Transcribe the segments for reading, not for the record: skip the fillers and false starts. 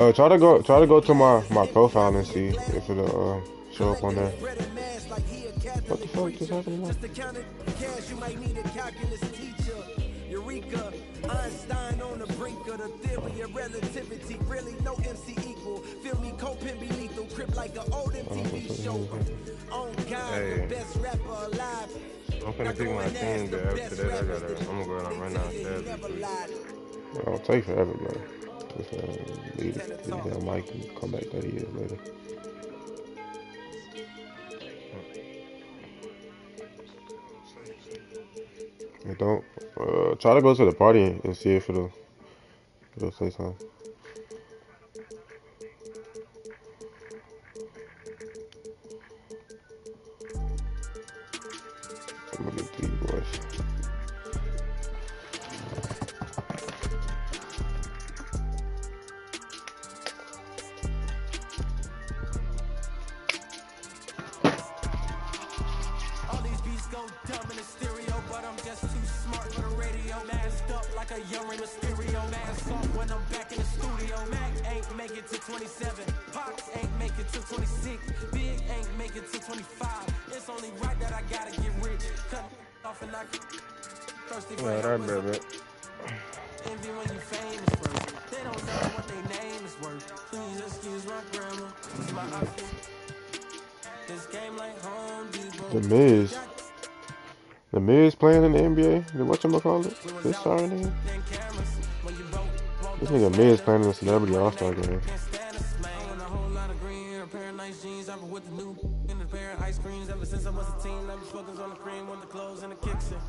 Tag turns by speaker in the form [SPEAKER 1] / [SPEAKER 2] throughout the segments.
[SPEAKER 1] Try to go to my profile and see if it'll show up on there. What the fuck just happened now?
[SPEAKER 2] Eureka, Einstein on the brink of the theory of relativity. Really, no MC equal. Feel me, coping be lethal. Crip like an old MTV show. On God, the best rapper alive.
[SPEAKER 3] I'm finna pick my team, but after that, I'm gonna go out and run downstairs.
[SPEAKER 1] It don't take forever, bro. Just leave that mic and come back 30 years later. It don't. Try to go to the party and see if it'll say something. I'm gonna get these boys.
[SPEAKER 2] All these beats go dumb in the stereo, but I'm just too smart for the radio. Masked up like a young Rey Mysterio. Mask off when I'm back in the studio. Mac ain't make it to 27. Pox ain't make it to 26. Big ain't make it to 25. It's only right that I gotta get rich. Cut off and I thirsty for
[SPEAKER 3] baby.
[SPEAKER 2] envy when you famous first. They don't know what their name is worth. Please excuse my grammar. It's my outfit. This game like Home Depot.
[SPEAKER 1] The Miz playing in the NBA. Whatchamacallit? This sorry nigga. This nigga Miz playing in the Celebrity All-Star game.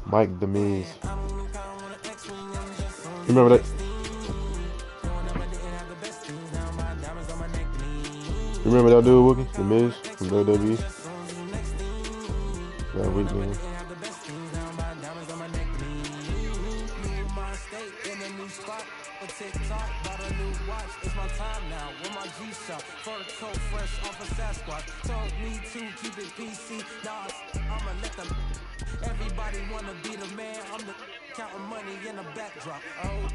[SPEAKER 1] Mike the Miz. Remember that? Remember that dude, Wookie? The Miz from WWE? That weak nigga.
[SPEAKER 2] TikTok, bought a new watch, it's my time now, with my G-Shock, fur coat fresh off a Sasquatch, told me to keep it PC, nah, I'ma let them, everybody wanna be the man, I'm the counting money in the backdrop, oh,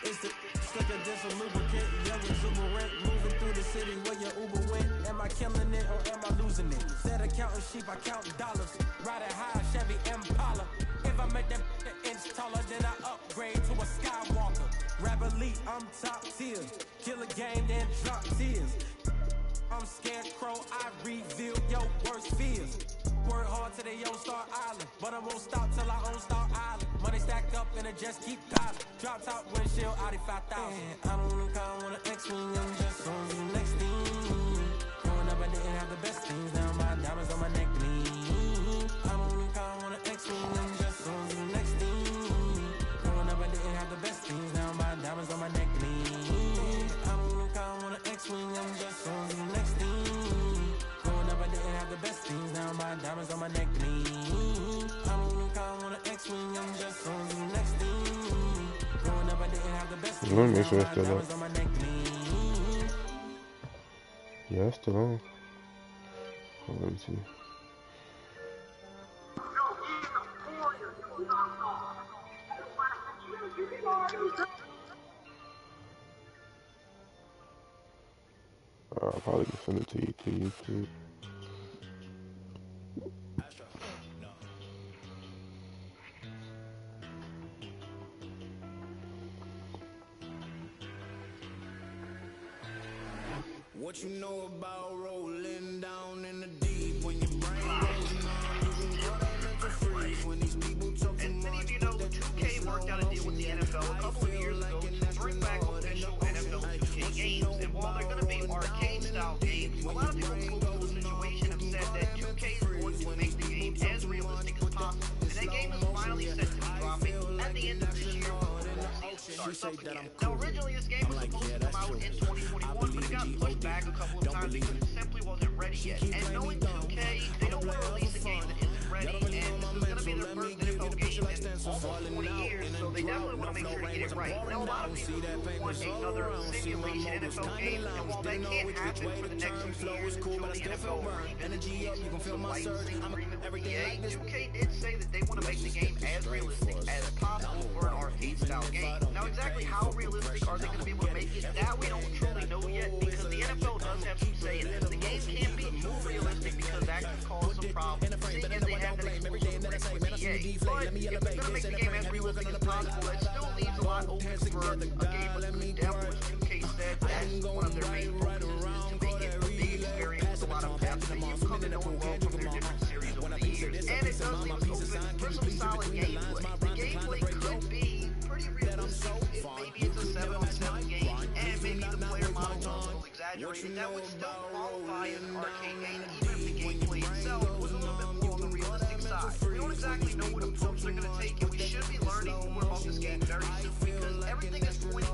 [SPEAKER 2] it's the slicker, just a lubricant, young exuberant, moving through the city where your Uber went, am I killing it or am I losing it, instead of counting sheep, I count dollars, riding high, Chevy Impala, if I make that an inch taller, then I upgrade to a Skywalker. Rap elite, I'm top tier. Kill a game, then drop tears. I'm scarecrow, I reveal your worst fears. Work hard till they own Star Island, but I won't stop till I own Star Island. Money stack up and it just keep piling. Drop top windshield, Audi 5000. I don't look, I want an X-Wing, I'm just on to the next thing. Growing up, I didn't have the best things. Now my diamonds on my neck gleam. I don't look, I want an X-Wing, I'm just on to the next thing. Growing up, I didn't have the best things. Now my diamonds on my neck gleam. I don't look, I want an X-Wing, I'm just on to the next thing. Growing up, I didn't have the best things. Now my diamonds on my neck gleam. I don't look, I want an X-Wing, I'm just on to the next thing. Growing up, I didn't have the best things.
[SPEAKER 1] Let me make sure it's
[SPEAKER 2] Now
[SPEAKER 1] still
[SPEAKER 2] my
[SPEAKER 1] up.
[SPEAKER 2] diamonds on my neck gleam.
[SPEAKER 1] Yeah, it's still on. Oh, let me see. I'll probably just send it to you through YouTube.
[SPEAKER 4] What you know about rolling down in the deep when your brain goes numb, you can go down mental freeze when these people talk too much.
[SPEAKER 5] Many of you know 2K worked out a deal with the NFL a couple of years ago to bring back official NFL 2K games. And while they're going to be arcade-style games, a lot of people close to the situation have said that 2K is going to make the game as realistic as possible. And that game is finally set to be dropping at the end of this year when starts up again. Now, originally this game was supposed to come out in 2021, but it got pushed back a couple of times because it simply wasn't ready yet. And knowing 2K, they don't want to release a game that isn't ready, and this is going to be their first NFL game in almost 20 years, so they definitely want to make sure to get it right. Now, a lot of people want another simulation NFL game, and while that can't happen for the next few years until the NFL revisited some licensing agreement with EA, 2K did say that they want to make the game as realistic as possible for an arcade-style game. Now, exactly how realistic are they going to be able to make it? That we don't truly know yet, because the NFL does have some say in this. The game can't be too realistic because that could cause some problems, seeing as they have that exclusive agreement with EA. But if they're going to make the game as realistic as possible, it still leaves a lot open for a game with good depth, which 2K said that's one of their main focuses, is to make it a big experience with a lot of depth that you've come to know and love from their different series over the years. And it does leave us open for some solid gameplay. The gameplay could be pretty realistic if maybe it's a 7-on-7 game, and maybe the player models are a little exaggerated. That would still qualify as an arcade game, even if the gameplay itself was a little bit more on the realistic side. We don't exactly know what approach they're going to take, and we should be learning more about this game very soon, because everything is pointing.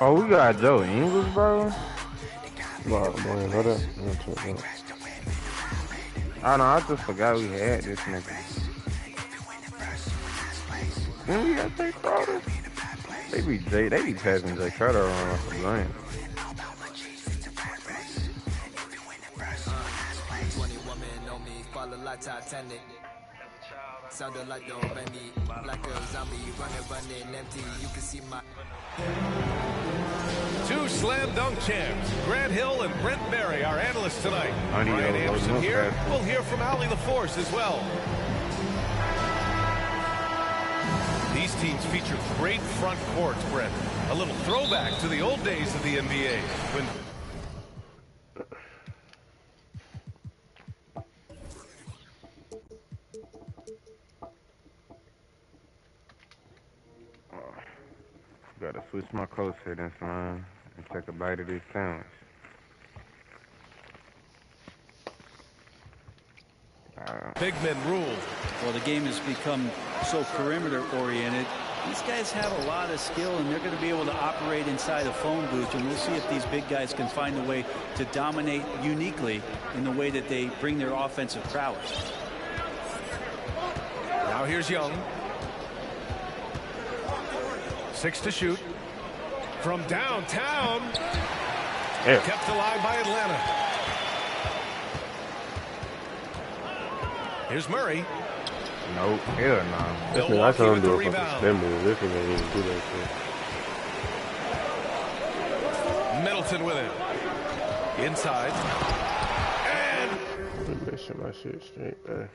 [SPEAKER 1] Oh, we got Joe Ingles, bro. Wow, man, hold up.
[SPEAKER 3] I know, I just forgot we had this nigga. Then we got Jay Crowder. They be passing Jay Crowder around for Zion.
[SPEAKER 6] Sounded like the Benny, like a zombie running empty. You can see my
[SPEAKER 7] 2 slam dunk champs, Grant Hill and Brent Berry, our analysts tonight. Ryan Anderson here. We'll hear from Allie LaForce as well. These teams feature great front courts, Brent. A little throwback to the old days of the NBA. When
[SPEAKER 3] Gotta switch my clothes settings, man, and take a bite of this sandwich.
[SPEAKER 7] big men rule.
[SPEAKER 8] Well, the game has become so perimeter oriented. These guys have a lot of skill, and they're going to be able to operate inside a phone booth, and we'll see if these big guys can find a way to dominate uniquely in the way that they bring their offensive prowess.
[SPEAKER 7] Now here's Young. 6 to shoot. From downtown.
[SPEAKER 3] Yeah.
[SPEAKER 7] Kept alive by Atlanta. Here's Murray.
[SPEAKER 3] Nope. Hell no.
[SPEAKER 1] Listen, I saw him do a fucking spin move. This nigga didn't do that shit.
[SPEAKER 7] Middleton with it. Inside. And
[SPEAKER 1] I'm missing my shit straight there.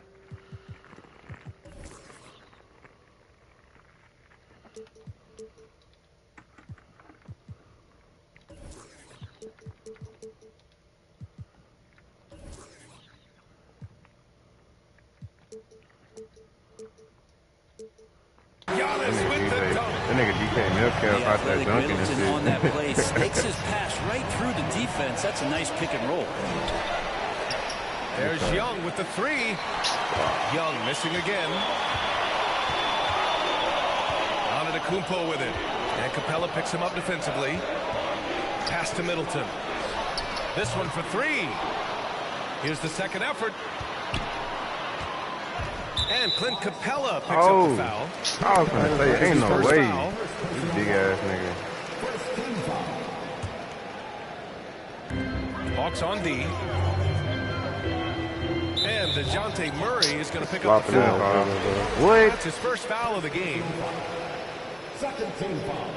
[SPEAKER 7] Giannis with the dunk.
[SPEAKER 3] That nigga DK Metcalf out there dunking and
[SPEAKER 8] Middleton on that play
[SPEAKER 3] shit.
[SPEAKER 8] stakes his pass right through the defense. That's a nice pick and roll.
[SPEAKER 7] There's Young with the 3. Young missing again. Antetokounmpo with it. And Capella picks him up defensively. Pass to Middleton. This one for 3. Here's the second effort. And Clint Capella picks up the foul.
[SPEAKER 3] I was gonna say, ain't no way. This big ass nigga.
[SPEAKER 7] Hawks on D. And DeJounte Murray is going to pick up the foul.
[SPEAKER 3] What?
[SPEAKER 7] That's his first foul of the game.
[SPEAKER 9] Second team foul.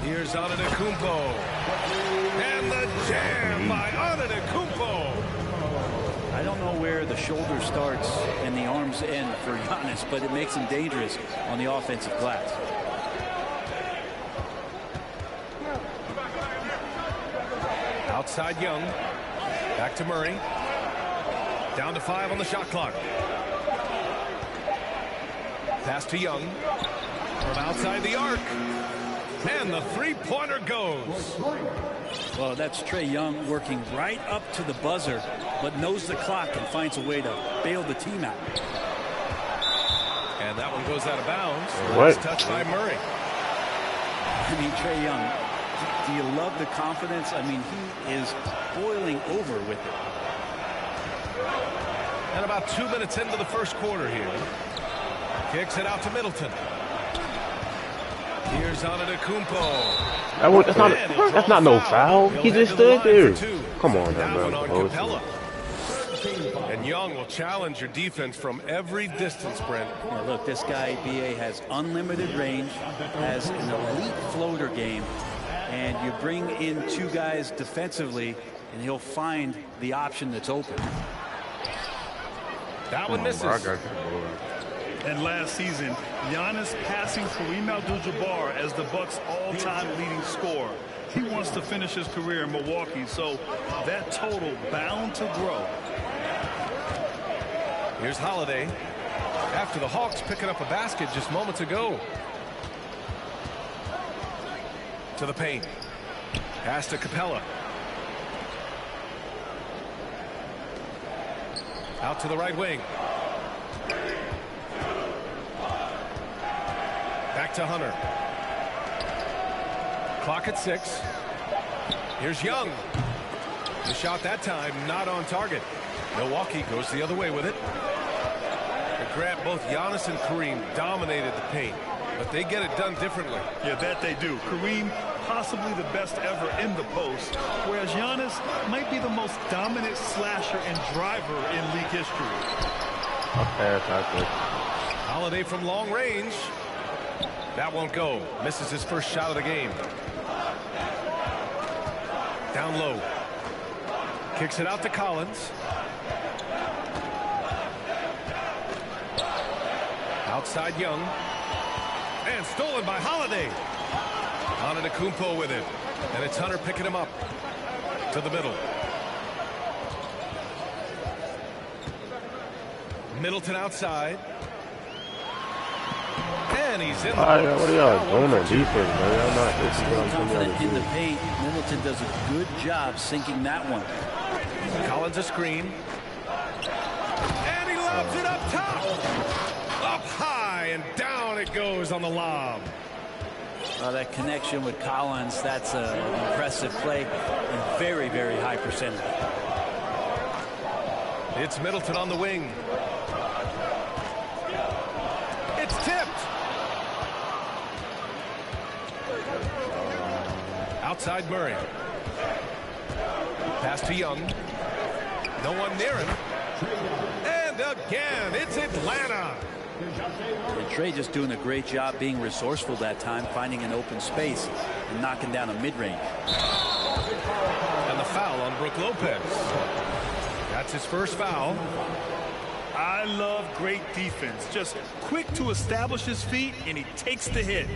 [SPEAKER 7] Here's Antetokounmpo. And the jam by Antetokounmpo.
[SPEAKER 8] I don't know where the shoulder starts and the arms end for Giannis, but it makes him dangerous on the offensive glass.
[SPEAKER 7] Outside Young. Back to Murray. Down to 5 on the shot clock. Pass to Young. From outside the arc. And the three-pointer goes.
[SPEAKER 8] Well, that's Trae Young working right up to the buzzer, but knows the clock and finds a way to bail the team out.
[SPEAKER 7] And that one goes out of bounds.
[SPEAKER 1] What?
[SPEAKER 7] Last touch by Murray.
[SPEAKER 8] I mean, Trae Young, do you love the confidence? I mean, he is boiling over with it.
[SPEAKER 7] And about 2 minutes into the first quarter here. Kicks it out to Middleton. Here's Antetokounmpo.
[SPEAKER 1] That's not no foul. He just stood there. Come on,
[SPEAKER 7] That
[SPEAKER 1] bro.
[SPEAKER 7] one on Capella. And Young will challenge your defense from every distance, Brent.
[SPEAKER 8] Now look, this guy, BA, has unlimited range, has an elite floater game, and you bring in 2 guys defensively, and he'll find the option that's open.
[SPEAKER 7] That one misses.
[SPEAKER 10] And last season, Giannis passing Kareem Abdul-Jabbar as the Bucks' all-time leading scorer. He wants to finish his career in Milwaukee, so that total bound to grow.
[SPEAKER 7] Here's Holiday. After the Hawks picking up a basket just moments ago. To the paint. Pass to Capella. Out to the right wing. Back to Hunter. Clock at 6. Here's Young. The shot that time not on target. Milwaukee goes the other way with it. And Grant, both Giannis and Kareem dominated the paint, but they get it done differently.
[SPEAKER 10] Yeah, that they do. Kareem, possibly the best ever in the post, whereas Giannis might be the most dominant slasher and driver in league history.
[SPEAKER 7] Holiday from long range. That won't go. Misses his first shot of the game. Down low. Kicks it out to Collins. Outside Young. And stolen by Holiday. Antetokounmpo with it. And it's Hunter picking him up. To the middle. Middleton outside. And he's in the
[SPEAKER 1] what are y'all doing on defense, man? Y'all not
[SPEAKER 8] confident in the paint. Middleton does a good job sinking that one.
[SPEAKER 7] Collins a screen. And he lobs it up top. Up high and down it goes on the lob.
[SPEAKER 8] That connection with Collins, that's an impressive play and very, very high percentage.
[SPEAKER 7] It's Middleton on the wing. It's tipped. Outside Murray. Pass to Young. No one near him. And again, it's Atlanta.
[SPEAKER 8] And Trey just doing a great job being resourceful that time, finding an open space and knocking down a mid-range.
[SPEAKER 7] And the foul on Brook Lopez. That's his first foul.
[SPEAKER 10] I love great defense. Just quick to establish his feet, and he takes the hit.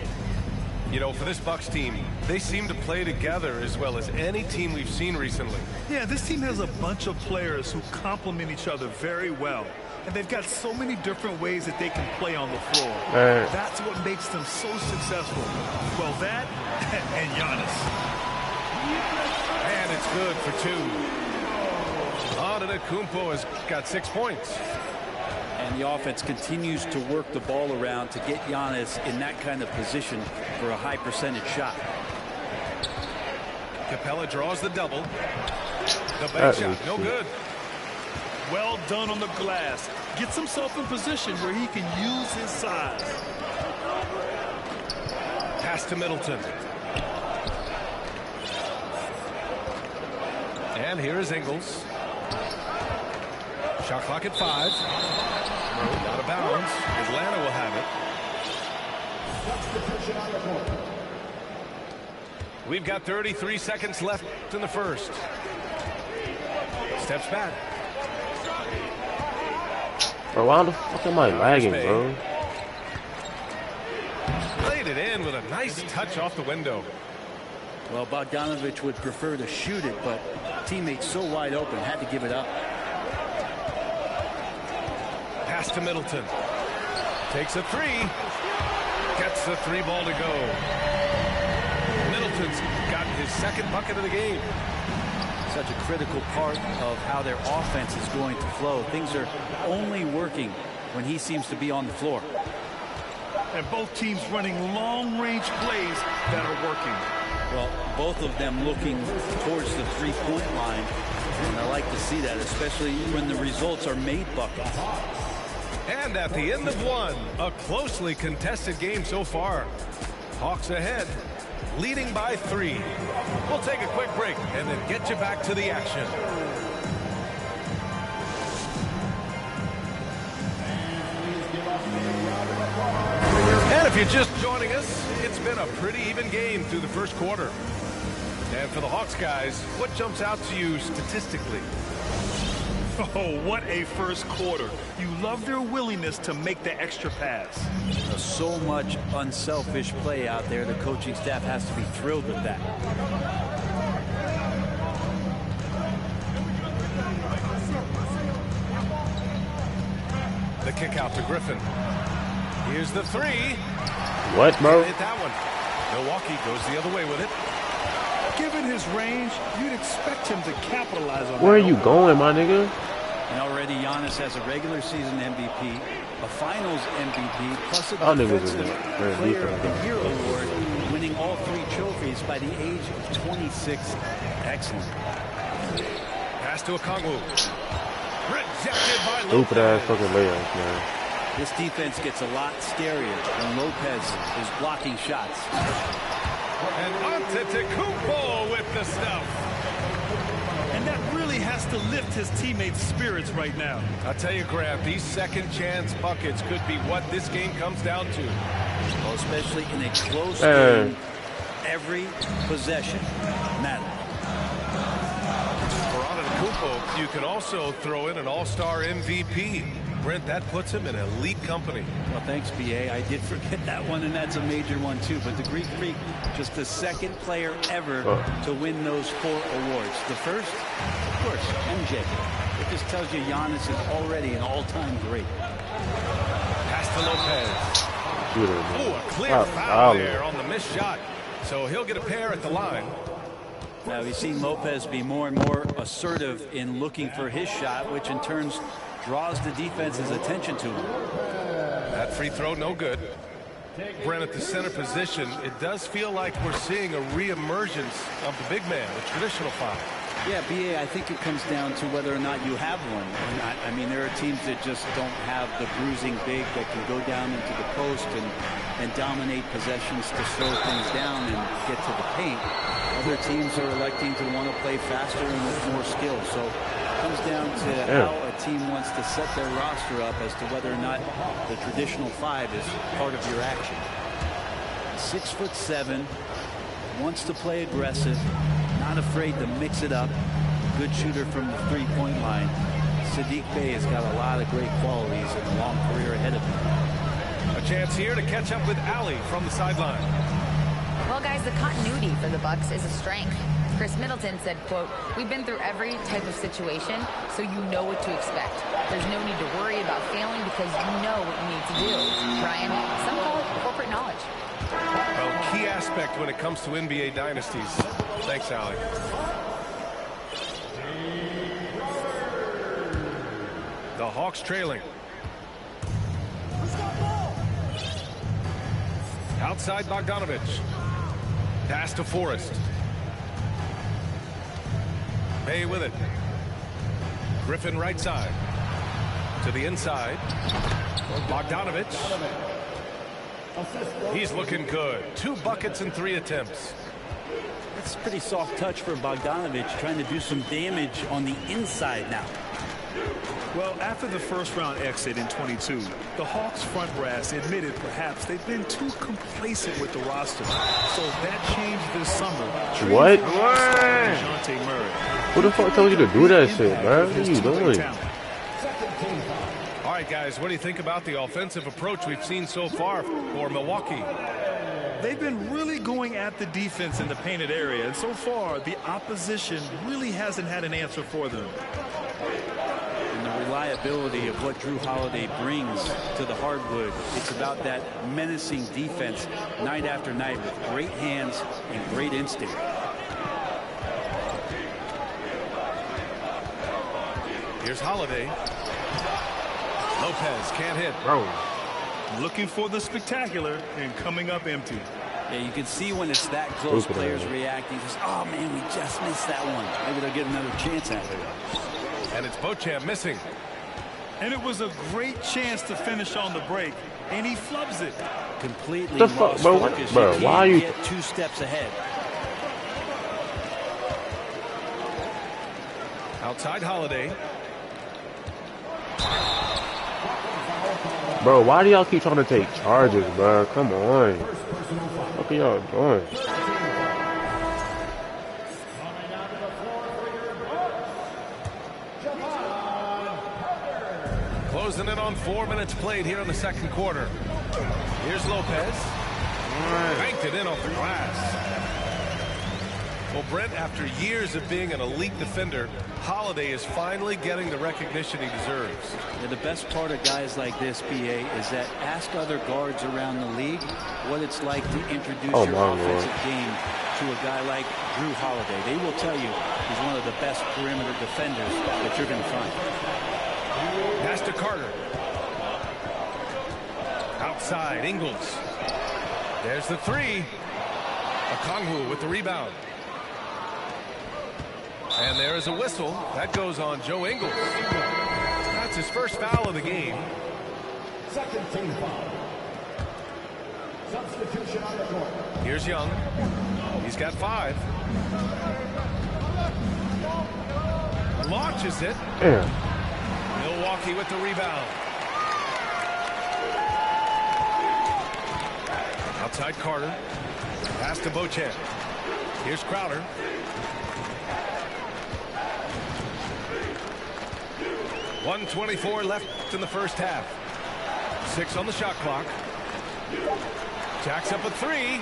[SPEAKER 7] You know, for this Bucks team, they seem to play together as well as any team we've seen recently.
[SPEAKER 10] Yeah, this team has a bunch of players who complement each other very well. And they've got so many different ways that they can play on the floor. That's what makes them so successful. Well, that and Giannis.
[SPEAKER 7] And it's good for two. Antetokounmpo has got 6 points.
[SPEAKER 8] And the offense continues to work the ball around to get Giannis in that kind of position for a high percentage shot.
[SPEAKER 7] Capella draws the double. The bank shot, no good.
[SPEAKER 10] Well done on the glass. Gets himself in position where he can use his size.
[SPEAKER 7] Pass to Middleton. And here is Ingles. Shot clock at 5. Out of bounds. Atlanta will have it. We've got 33 seconds left in the first. Steps back.
[SPEAKER 1] Bro, why the fuck am I lagging, bro?
[SPEAKER 7] Laid it in with a nice touch off the window.
[SPEAKER 8] Well, Bogdanovich would prefer to shoot it, but teammates so wide open, had to give it up.
[SPEAKER 7] Pass to Middleton. Takes a 3. Gets the 3 ball to go. Middleton's got his second bucket of the game.
[SPEAKER 8] Such a critical part of how their offense is going to flow. Things are only working when he seems to be on the floor.
[SPEAKER 10] And both teams running long-range plays that are working.
[SPEAKER 8] Well, both of them looking towards the three-point line. And I like to see that, especially when the results are made buckets.
[SPEAKER 7] And at the end of one, a closely contested game so far. Hawks ahead, leading by 3. We'll take a quick break and then get you back to the action. And if you're just joining us, it's been a pretty even game through the first quarter. And for the Hawks guys, what jumps out to you statistically?
[SPEAKER 10] Oh, what a first quarter. You love their willingness to make the extra pass.
[SPEAKER 8] So much unselfish play out there. The coaching staff has to be thrilled with that.
[SPEAKER 7] The kick out to Griffin. Here's the 3.
[SPEAKER 1] What, bro?
[SPEAKER 7] Hit that one. Milwaukee goes the other way with it.
[SPEAKER 10] Given his range, you'd expect him to capitalize on
[SPEAKER 1] Where are you going, my nigga?
[SPEAKER 8] And already Giannis has a regular season MVP, a finals MVP, plus a
[SPEAKER 1] Defensive
[SPEAKER 8] Player of the Year award, winning all 3 trophies by the age of 26. Excellent.
[SPEAKER 7] Pass to Okongwu. Rejected by
[SPEAKER 1] Stupid ass
[SPEAKER 7] Lopez.
[SPEAKER 1] fucking layups, man.
[SPEAKER 8] This defense gets a lot scarier when Lopez is blocking shots.
[SPEAKER 7] And Antetokounmpo with the stuff.
[SPEAKER 10] And that really has to lift his teammates' spirits right now.
[SPEAKER 7] I'll tell you, Graham, these second chance buckets could be what this game comes down to.
[SPEAKER 8] Well, especially in a close game, every possession matters.
[SPEAKER 7] For Antetokounmpo, you can also throw in an all-star MVP. Brent, that puts him in elite company.
[SPEAKER 8] Well, thanks, BA. I did forget that one, and that's a major one, too. But the Greek Freak, just the second player ever to win those 4 awards. The first, of course, MJ. It just tells you Giannis is already an all-time great.
[SPEAKER 7] Pass to Lopez. Oh, a clear foul there on the missed shot. So he'll get a pair at the line.
[SPEAKER 8] Now, we've seen Lopez be more and more assertive in looking for his shot, which in turn draws the defense's attention to him.
[SPEAKER 7] That free throw, no good. Brent, at the center position, it does feel like we're seeing a re-emergence of the big man, the traditional 5.
[SPEAKER 8] Yeah, BA, I think it comes down to whether or not you have one or not. I mean, there are teams that just don't have the bruising big that can go down into the post and dominate possessions to slow things down and get to the paint. Other teams are electing to want to play faster and with more skill. So it comes down to how a team wants to set their roster up as to whether or not the traditional 5 is part of your action. 6'7", wants to play aggressive, not afraid to mix it up. Good shooter from the three-point line. Saddiq Bey has got a lot of great qualities and a long career ahead of him.
[SPEAKER 7] A chance here to catch up with Ali from the sideline.
[SPEAKER 11] Well, guys, the continuity for the Bucks is a strength. Chris Middleton said, quote, "We've been through every type of situation, so you know what to expect. There's no need to worry about failing because you know what you need to do." Brian, some call it corporate knowledge.
[SPEAKER 7] Well, key aspect when it comes to NBA dynasties. Thanks, Ali. The Hawks trailing. Outside Bogdanovich. Pass to Forrest. Bey with it. Griffin right side. To the inside. Bogdanovich. He's looking good. 2 buckets in 3 attempts.
[SPEAKER 8] It's a pretty soft touch for Bogdanovich, trying to do some damage on the inside now.
[SPEAKER 10] Well, after the first-round exit in 22, the Hawks front brass admitted perhaps they've been too complacent with the roster. So that changed this summer.
[SPEAKER 1] What?
[SPEAKER 10] DeJounte Murray.
[SPEAKER 1] Who the fuck told you to do that shit, man? What are you doing?
[SPEAKER 7] All right, guys, what do you think about the offensive approach we've seen so far for Milwaukee?
[SPEAKER 10] They've been really going at the defense in the painted area, and so far the opposition really hasn't had an answer for them.
[SPEAKER 8] And the reliability of what Drew Holiday brings to the hardwood, it's about that menacing defense night after night with great hands and great instinct.
[SPEAKER 7] Here's Holiday. Lopez can't hit.
[SPEAKER 1] Bro.
[SPEAKER 10] Looking for the spectacular and coming up empty.
[SPEAKER 8] Yeah, you can see when it's that close, players reacting. Just, oh, man, we just missed that one. Maybe they'll get another chance at it.
[SPEAKER 7] And it's Beauchamp missing.
[SPEAKER 10] And it was a great chance to finish on the break, and he flubs it.
[SPEAKER 8] Completely
[SPEAKER 1] the fuck, bro? Bro, why are you
[SPEAKER 8] get 2 steps ahead?
[SPEAKER 7] Outside Holiday.
[SPEAKER 1] Bro, why do y'all keep trying to take charges, bro? Come on. What are y'all doing?
[SPEAKER 7] Closing in on 4 minutes played here in the second quarter. Here's Lopez. Banked it in off the glass. Well, Brent, after years of being an elite defender, Holiday is finally getting the recognition he deserves.
[SPEAKER 8] Yeah, the best part of guys like this, BA, is that ask other guards around the league what it's like to introduce your offensive game to a guy like Drew Holiday. They will tell you he's one of the best perimeter defenders that you're going to find.
[SPEAKER 7] Pass to Carter. Outside, Ingles. There's the 3. Okongwu with the rebound. And there is a whistle. That goes on Joe Ingles. That's his first foul of the game.
[SPEAKER 9] Second team foul. Substitution on the court.
[SPEAKER 7] Here's Young. He's got 5. Launches it. Milwaukee with the rebound. Outside Carter. Pass to Beauchamp. Here's Crowder. .124 left in the first half. 6 on the shot clock. Jacks up a 3.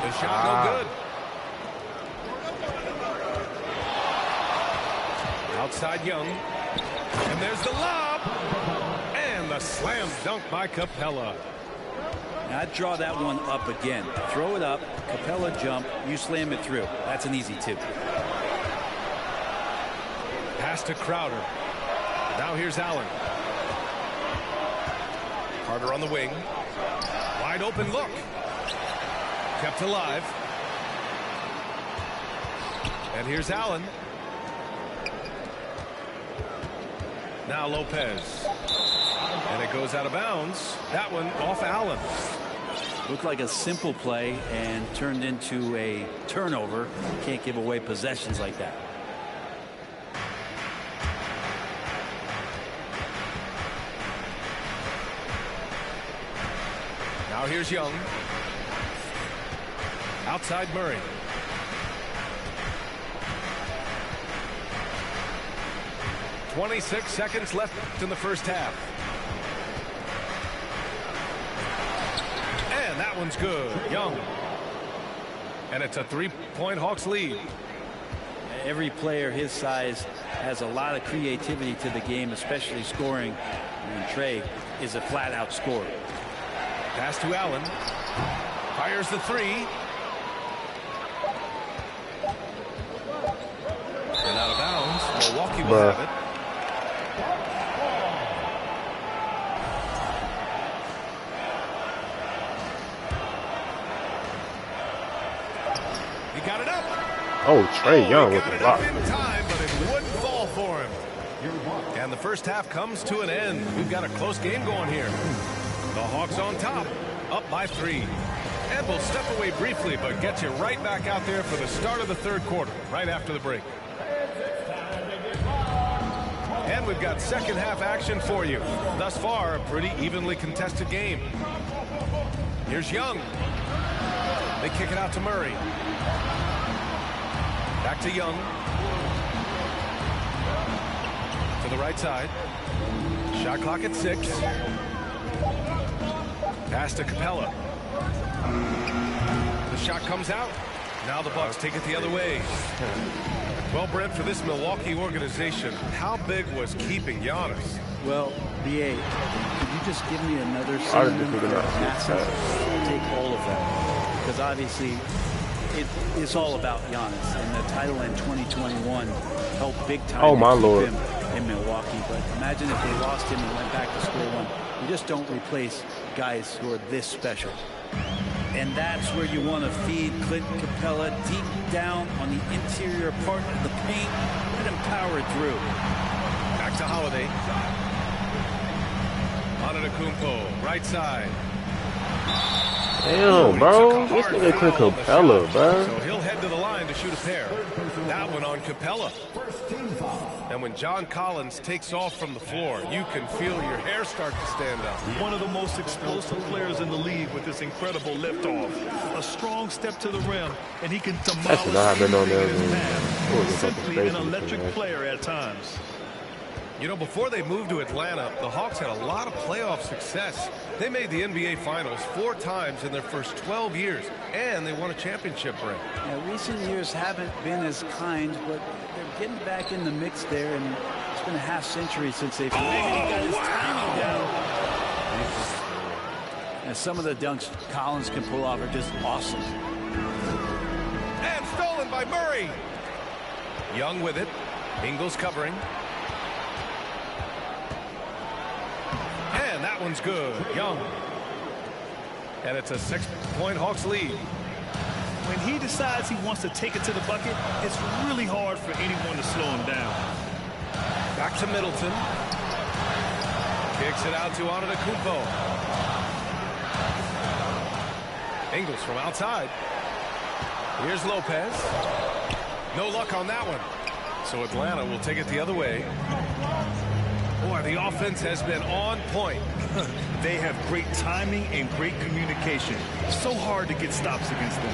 [SPEAKER 7] The shot no good. Outside Young. And there's the lob. And the slam dunk by Capella.
[SPEAKER 8] Now I'd draw that one up again. Throw it up, Capella jump, you slam it through. That's an easy 2.
[SPEAKER 7] Pass to Crowder. Now here's Allen. Carter on the wing. Wide open look. Kept alive. And here's Allen. Now Lopez. And it goes out of bounds. That one off Allen.
[SPEAKER 8] Looked like a simple play and turned into a turnover. Can't give away possessions like that.
[SPEAKER 7] Now here's Young. Outside Murray. .26 seconds left in the first half. And that one's good. Young. And it's a 3-point Hawks lead.
[SPEAKER 8] Every player his size has a lot of creativity to the game, especially scoring. And Trey is a flat-out scorer.
[SPEAKER 7] Pass to Allen. Fires the 3. And out of bounds. Milwaukee will have it. He got it up.
[SPEAKER 1] Oh, Trey Young with the block.
[SPEAKER 7] In time, but it wouldn't fall for him. And the first half comes to an end. We've got a close game going here. The Hawks on top, up by 3. And we'll step away briefly, but get you right back out there for the start of the third quarter, right after the break. And we've got second half action for you. Thus far, a pretty evenly contested game. Here's Young. They kick it out to Murray. Back to Young. To the right side. Shot clock at 6. Pass to Capella. The shot comes out. Now the Bucks take it the other way. Well, Brent, for this Milwaukee organization, how big was keeping Giannis?
[SPEAKER 8] Well, B.A., could you just give me another synonym for massive? Take all of that. Because obviously, it's all about Giannis. And the title in 2021 helped big time keep him in Milwaukee. But imagine if they lost him and went back to square one. You just don't replace guys who are this special. And that's where you want to feed Clint Capella deep down on the interior part of the paint. Let him power it through.
[SPEAKER 7] Back to Holiday. Antetokounmpo, right side.
[SPEAKER 1] Damn, bro. This nigga Clint Capella, bro.
[SPEAKER 7] So he'll head to the line to shoot a pair. That one on Capella. And when John Collins takes off from the floor, you can feel your hair start to stand up.
[SPEAKER 10] One of the most explosive players in the league with this incredible liftoff. A strong step to the rim, and he can demolish his path. Simply an electric player at times.
[SPEAKER 7] You know, before they moved to Atlanta, the Hawks had a lot of playoff success. They made the NBA Finals 4 times in their first 12 years, and they won a championship ring.
[SPEAKER 8] Yeah, recent years haven't been as kind, but they're getting back in the mix there, and it's been a half century since they've got his timing down. And some of the dunks Collins can pull off are just awesome.
[SPEAKER 7] And stolen by Murray. Young with it. Ingles covering. And that one's good. Young. And it's a 6-point Hawks lead.
[SPEAKER 10] when he decides he wants to take it to the bucket, it's really hard for anyone to slow him down.
[SPEAKER 7] Back to Middleton. Kicks it out to Antetokounmpo. Ingles from outside. Here's Lopez. No luck on that one. So Atlanta will take it the other way. Boy, the offense has been on point.
[SPEAKER 10] They have great timing and great communication. So hard to get stops against them.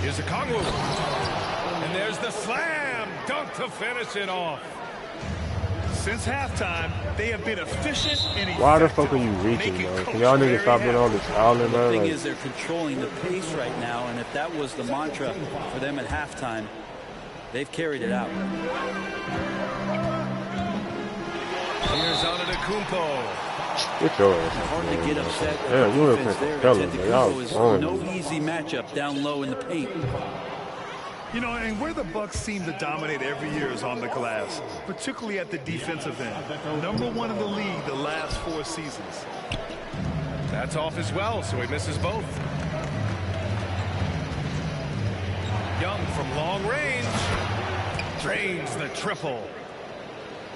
[SPEAKER 7] Here's a Okongwu. And there's the slam dunk to finish it off.
[SPEAKER 10] Since halftime, they have been efficient and effective.
[SPEAKER 1] Why the fuck are you reaching, man? Can y'all niggas stop doing all this fouling, man?
[SPEAKER 8] The thing is, they're controlling the pace right now, and if that was the mantra for them at halftime, they've carried it out.
[SPEAKER 7] Here's Antetokounmpo.
[SPEAKER 1] Get your ass.
[SPEAKER 8] Hard to get upset.
[SPEAKER 1] Yeah, you
[SPEAKER 8] Defense there. Antetokounmpo is no easy matchup down low in the paint.
[SPEAKER 10] You know, and where the Bucks seem to dominate every year is on the glass, particularly at the defensive end. #1 in the league the last 4 seasons.
[SPEAKER 7] That's off as well, so he misses both. Young from long range. Drains the triple.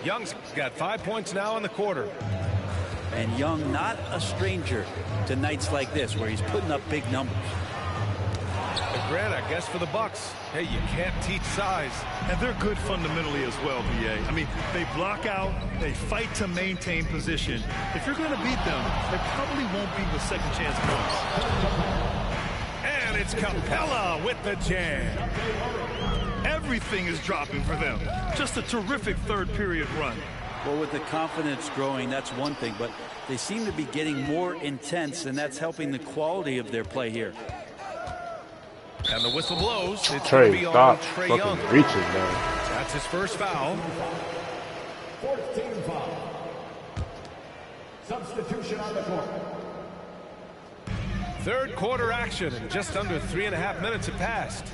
[SPEAKER 7] Young's got 5 points now in the quarter.
[SPEAKER 8] And Young not a stranger to nights like this where he's putting up big numbers.
[SPEAKER 7] And Grant, I guess for the Bucks, hey, you can't teach size.
[SPEAKER 10] And they're good fundamentally as well, BA. I mean, they block out, they fight to maintain position. If you're going to beat them, they probably won't be with second chance points.
[SPEAKER 7] And it's Capella with the jam.
[SPEAKER 10] Everything is dropping for them. Just a terrific third period run.
[SPEAKER 8] Well, with the confidence growing, that's one thing, but they seem to be getting more intense, and that's helping the quality of their play here.
[SPEAKER 7] And the whistle blows. It's
[SPEAKER 1] Trey,
[SPEAKER 7] going to be
[SPEAKER 1] stop
[SPEAKER 7] on Trae
[SPEAKER 1] fucking
[SPEAKER 7] Young.
[SPEAKER 1] reaching, man.
[SPEAKER 7] That's his first foul.
[SPEAKER 9] 4th team foul. Substitution on the court.
[SPEAKER 7] Third quarter action, and just under 3.5 minutes have passed.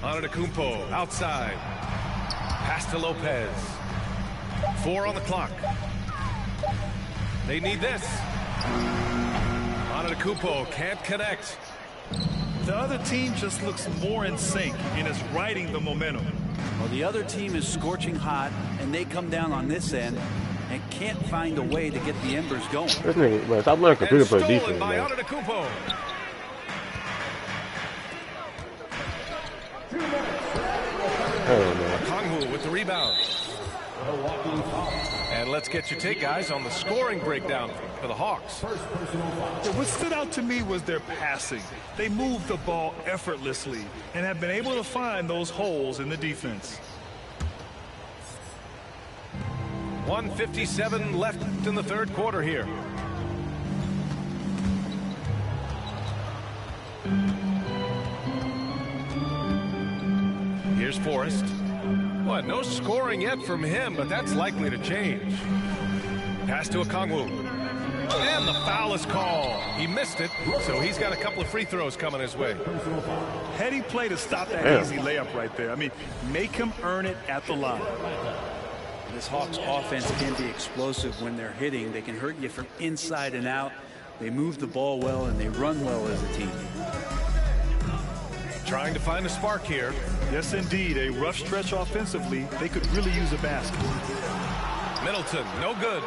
[SPEAKER 7] Antetokounmpo outside. Pass to Lopez. 4 on the clock. They need this. Antetokounmpo can't connect.
[SPEAKER 10] The other team just looks more in sync and is riding the momentum.
[SPEAKER 8] Well, the other team is scorching hot, and they come down on this end and can't find a way to get the embers going.
[SPEAKER 1] This nigga, man, stop letting computer play defense,
[SPEAKER 7] by
[SPEAKER 1] man.
[SPEAKER 7] Antetokounmpo.
[SPEAKER 1] Hell, man.
[SPEAKER 7] Okongwu with the rebound. And let's get your take, guys, on the scoring breakdown for the Hawks.
[SPEAKER 10] What stood out to me was their passing. They moved the ball effortlessly and have been able to find those holes in the defense.
[SPEAKER 7] 1:57 left in the third quarter here. Here's Forrest. What? No scoring yet from him, but that's likely to change. Pass to Okongwu. And the foul is called. He missed it, so he's got a couple of free throws coming his way.
[SPEAKER 10] Heady play to stop that easy layup right there. I mean, make him earn it at the line.
[SPEAKER 8] This Hawks offense can be explosive when they're hitting. They can hurt you from inside and out. They move the ball well, and they run well as a team.
[SPEAKER 7] Trying to find a spark here.
[SPEAKER 10] Yes, indeed. A rough stretch offensively. They could really use a basket.
[SPEAKER 7] Middleton, no good.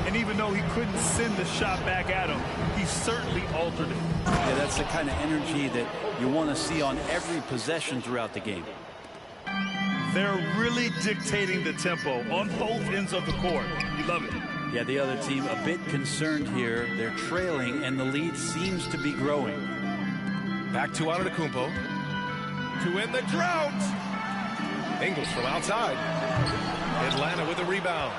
[SPEAKER 10] And even though he couldn't send the shot back at him, he certainly altered it.
[SPEAKER 8] Yeah, that's the kind of energy that you want to see on every possession throughout the game.
[SPEAKER 10] They're really dictating the tempo on both ends of the court. You love it.
[SPEAKER 8] Yeah, the other team a bit concerned here. They're trailing, and the lead seems to be growing.
[SPEAKER 7] Back to Antetokounmpo. To end the drought. Ingles from outside. Atlanta with the rebound.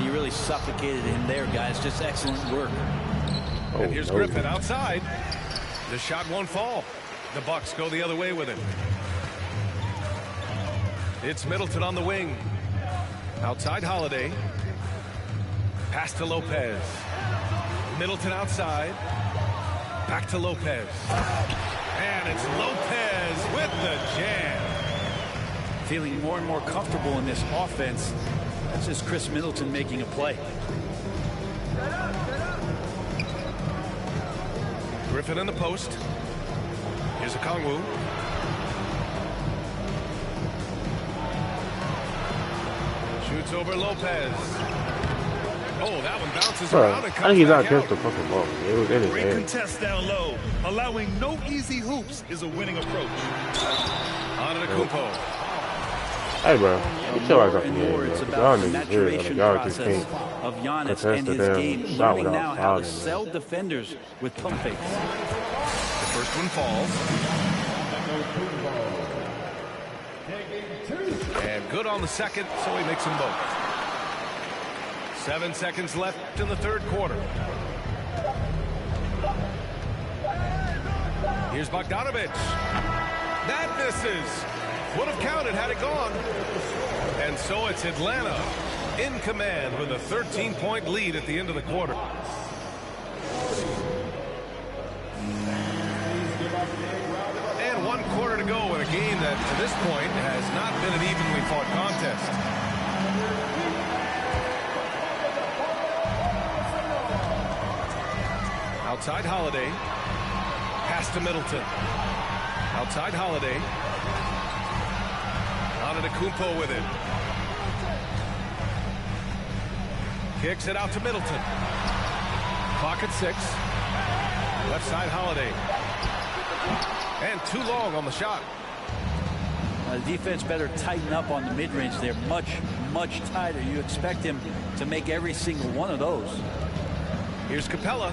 [SPEAKER 8] He really suffocated him there, guys. Just excellent work.
[SPEAKER 7] And here's Griffin outside. The shot won't fall. The Bucks go the other way with it. It's Middleton on the wing. Outside Holiday. Pass to Lopez. Middleton outside. Back to Lopez. And it's Lopez with the jam.
[SPEAKER 8] Feeling more and more comfortable in this offense. That's just Chris Middleton making a play.
[SPEAKER 7] Griffin in the post. Here's a Kongwu. Shoots over Lopez. Oh, that one bounces around and comes
[SPEAKER 1] I think he's not
[SPEAKER 7] back
[SPEAKER 1] against
[SPEAKER 7] out.
[SPEAKER 1] the fucking ball. It was in his
[SPEAKER 10] Great
[SPEAKER 1] head.
[SPEAKER 10] contest down low. Allowing no easy hoops is a winning approach.
[SPEAKER 7] Antetokounmpo.
[SPEAKER 1] Hey, bro. You chill out
[SPEAKER 8] More and more, it's
[SPEAKER 1] y'all
[SPEAKER 8] about the
[SPEAKER 1] niggas here.
[SPEAKER 8] maturation
[SPEAKER 1] Y'all just
[SPEAKER 8] process
[SPEAKER 1] can't
[SPEAKER 8] of Giannis
[SPEAKER 1] contest
[SPEAKER 8] and
[SPEAKER 1] the
[SPEAKER 8] his
[SPEAKER 1] damn
[SPEAKER 8] game,
[SPEAKER 1] shot
[SPEAKER 8] learning
[SPEAKER 1] without
[SPEAKER 8] now how to
[SPEAKER 1] fouling, man.
[SPEAKER 8] sell defenders with pump fakes.
[SPEAKER 7] The first one falls. And good on the second, so he makes them both. 7 seconds left in the third quarter. Here's Bogdanovic. That misses. Would have counted had it gone. And so it's Atlanta in command with a 13-point lead at the end of the quarter. And 1 quarter to go in a game that, to this point, has not been an evenly fought contest. Outside Holiday. Pass to Middleton. Outside Holiday. Antetokounmpo with it. Kicks it out to Middleton. Clock at 6. Left side Holiday. And too long on the shot.
[SPEAKER 8] The defense better tighten up on the mid-range. They're much, much tighter. You expect him to make every single one of those.
[SPEAKER 7] Here's Capella.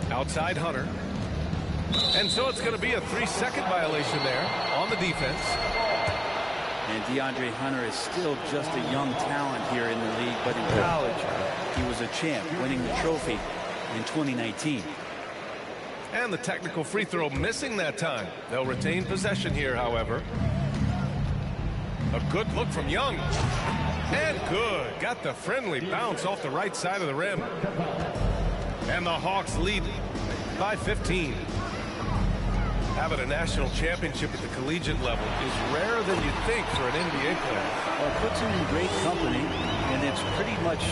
[SPEAKER 7] Outside Hunter. And so it's going to be a 3-second violation there on the defense.
[SPEAKER 8] And DeAndre Hunter is still just a young talent here in the league, but in college, he was a champ, winning the trophy in 2019.
[SPEAKER 7] And the technical free throw missing that time. They'll retain possession here, however. A good look from Young. And good. Got the friendly bounce off the right side of the rim. And the Hawks lead by 15. Having a national championship at the collegiate level is rarer than you'd think for an NBA player.
[SPEAKER 8] Well, it puts him in great company, and it's pretty much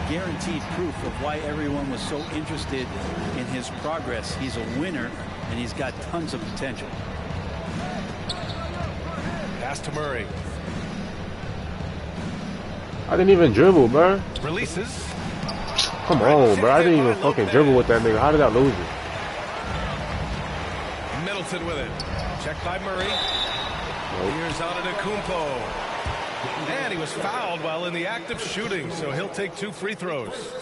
[SPEAKER 8] guaranteed proof of why everyone was so interested in his progress. He's a winner, and he's got tons of potential.
[SPEAKER 7] Pass to Murray.
[SPEAKER 1] I didn't even dribble, bro.
[SPEAKER 7] Releases.
[SPEAKER 1] Come on, bro. I didn't even fucking dribble with that nigga. How did I lose it?
[SPEAKER 7] Middleton with it. Checked by Murray. Here's Antetokounmpo. And he was fouled while in the act of shooting, so he'll take 2 free throws.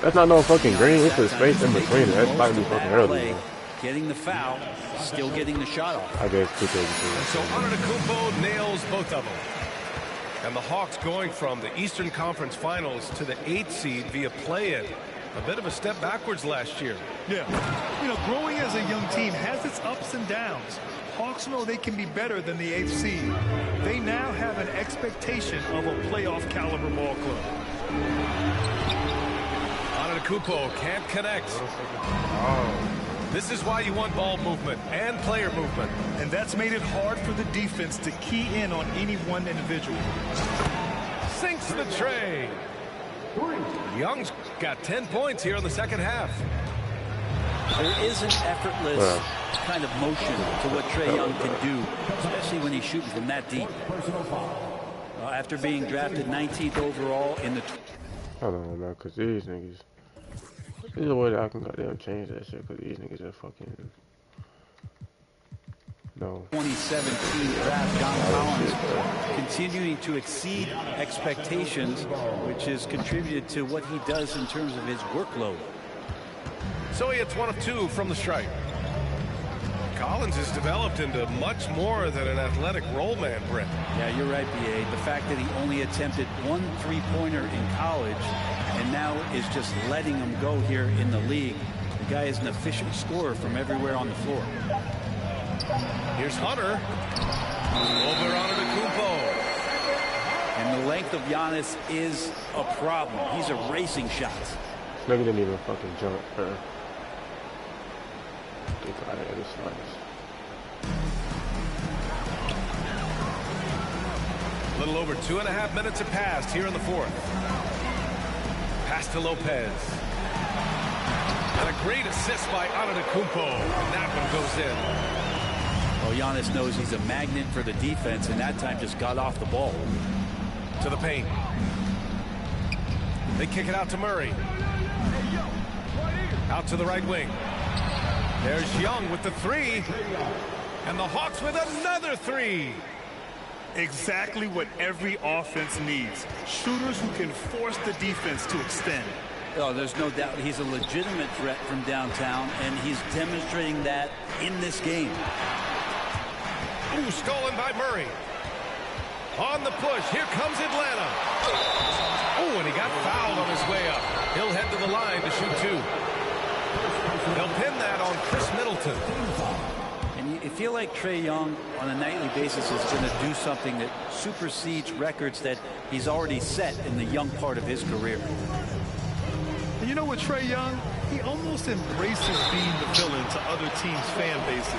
[SPEAKER 1] That's not no fucking green. It's the space in between it. That's slightly fucking early.
[SPEAKER 8] Getting the foul, still getting the shot off.
[SPEAKER 1] I guess 232.
[SPEAKER 7] So Antetokounmpo nails both of them. And the Hawks going from the Eastern Conference Finals to the 8th seed via play-in. A bit of a step backwards last year.
[SPEAKER 10] Yeah. You know, growing as a young team has its ups and downs. Hawks know they can be better than the 8th seed. They now have an expectation of a playoff caliber ball club.
[SPEAKER 7] Antetokounmpo can't connect. This is why you want ball movement and player movement.
[SPEAKER 10] And that's made it hard for the defense to key in on any one individual.
[SPEAKER 7] Sinks the tray. Young's got 10 points here in the second half.
[SPEAKER 8] There is an effortless kind of motion to what Trae Young can do, especially when he's shooting from that deep. After being drafted 19th overall in the...
[SPEAKER 1] Hold on, man, because these niggas... There's a way that I can goddamn change that shit, because these niggas are fucking... No.
[SPEAKER 8] 2017 draft, John Collins continuing to exceed expectations, which has contributed to what he does in terms of his workload.
[SPEAKER 7] So he hits 1 of 2 from the stripe. Collins has developed into much more than an athletic roll man, Brent.
[SPEAKER 8] Yeah, you're right, B.A. The fact that he only attempted 1 3-pointer in college and now is just letting him go here in the league. The guy is an efficient scorer from everywhere on the floor.
[SPEAKER 7] Here's Hunter. Over Antetokounmpo.
[SPEAKER 8] And the length of Giannis is a problem. He's erasing shots.
[SPEAKER 1] Nigga didn't even fucking jump, bro. Get out of this nice.
[SPEAKER 7] A little over 2.5 minutes have passed here in the fourth. Pass to Lopez. And a great assist by Antetokounmpo. And that one goes in.
[SPEAKER 8] Well, Giannis knows he's a magnet for the defense, and that time just got off the ball.
[SPEAKER 7] To the paint. They kick it out to Murray. Out to the right wing. There's Young with the three. And the Hawks with another three.
[SPEAKER 10] Exactly what every offense needs. Shooters who can force the defense to extend.
[SPEAKER 8] Oh, there's no doubt he's a legitimate threat from downtown, and he's demonstrating that in this game.
[SPEAKER 7] Ooh, stolen by Murray. On the push, here comes Atlanta. Oh, and he got fouled on his way up. He'll head to the line to shoot two. They'll pin that on Chris Middleton.
[SPEAKER 8] And you feel like Trae Young on a nightly basis is going to do something that supersedes records that he's already set in the young part of his career.
[SPEAKER 10] And you know what, Trae Young, he almost embraces being the villain to other teams' fan bases.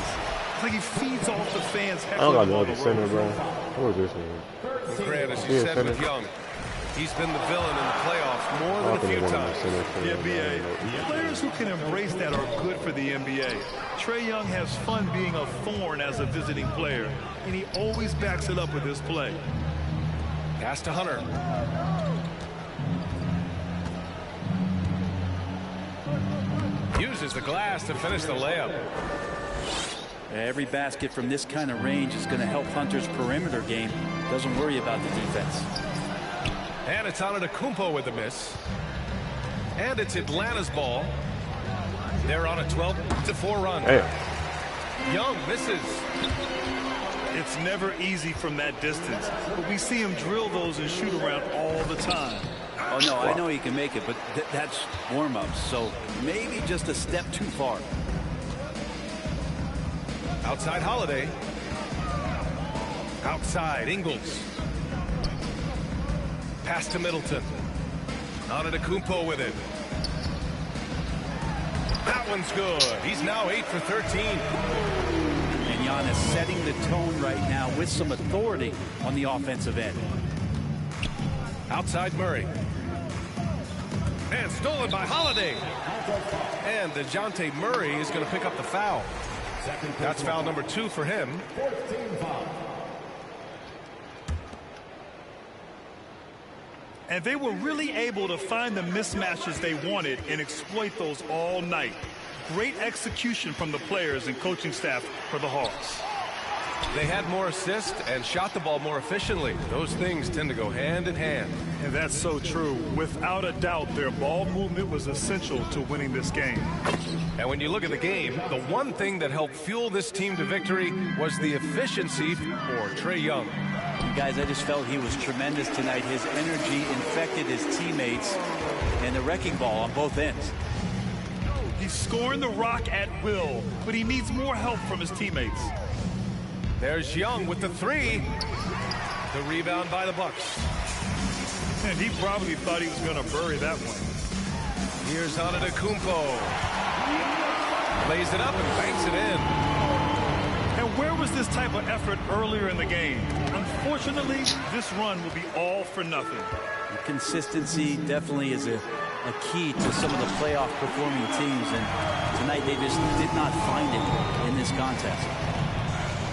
[SPEAKER 10] It's like he feeds off the fans.
[SPEAKER 1] I don't got no other center, bro. What is this nigga?
[SPEAKER 7] Grant, as you said with Young, he's been the villain in the playoffs more than a few times.
[SPEAKER 10] The NBA. Players who can embrace that are good for the NBA. Trae Young has fun being a thorn as a visiting player, and he always backs it up with his play.
[SPEAKER 7] Pass to Hunter. Uses the glass to finish the layup.
[SPEAKER 8] Every basket from this kind of range is going to help Hunter's perimeter game. Doesn't worry about the defense.
[SPEAKER 7] And it's Antetokounmpo with the miss. And it's Atlanta's ball. They're on a 12-4 run.
[SPEAKER 1] Hey.
[SPEAKER 7] Young misses.
[SPEAKER 10] It's never easy from that distance, but we see him drill those and shoot around all the time.
[SPEAKER 8] Oh, no, I know he can make it, but that's warm-ups, so maybe just a step too far.
[SPEAKER 7] Outside Holiday. Outside Ingles. Pass to Middleton. Antetokounmpo with it. That one's good. He's now 8 for 13.
[SPEAKER 8] And Giannis setting the tone right now with some authority on the offensive end.
[SPEAKER 7] Outside Murray. And stolen by Holiday. And DeJounte Murray is going to pick up the foul. That's foul number 2 for him.
[SPEAKER 10] And they were really able to find the mismatches they wanted and exploit those all night. Great execution from the players and coaching staff for the Hawks.
[SPEAKER 7] They had more assists and shot the ball more efficiently. Those things tend to go hand in hand.
[SPEAKER 10] And that's so true. Without a doubt, their ball movement was essential to winning this game.
[SPEAKER 7] And when you look at the game, the one thing that helped fuel this team to victory was the efficiency for Trae Young.
[SPEAKER 8] Guys, I just felt he was tremendous tonight. His energy infected his teammates, and the wrecking ball on both ends.
[SPEAKER 10] He's scoring the rock at will, but he needs more help from his teammates.
[SPEAKER 7] There's Young with the three. The rebound by the Bucks.
[SPEAKER 10] And he probably thought he was going to bury that one.
[SPEAKER 7] Here's Antetokounmpo. Lays it up and banks it in.
[SPEAKER 10] And where was this type of effort earlier in the game? Unfortunately, this run will be all for nothing.
[SPEAKER 8] The consistency definitely is a key to some of the playoff performing teams, and tonight they just did not find it in this contest.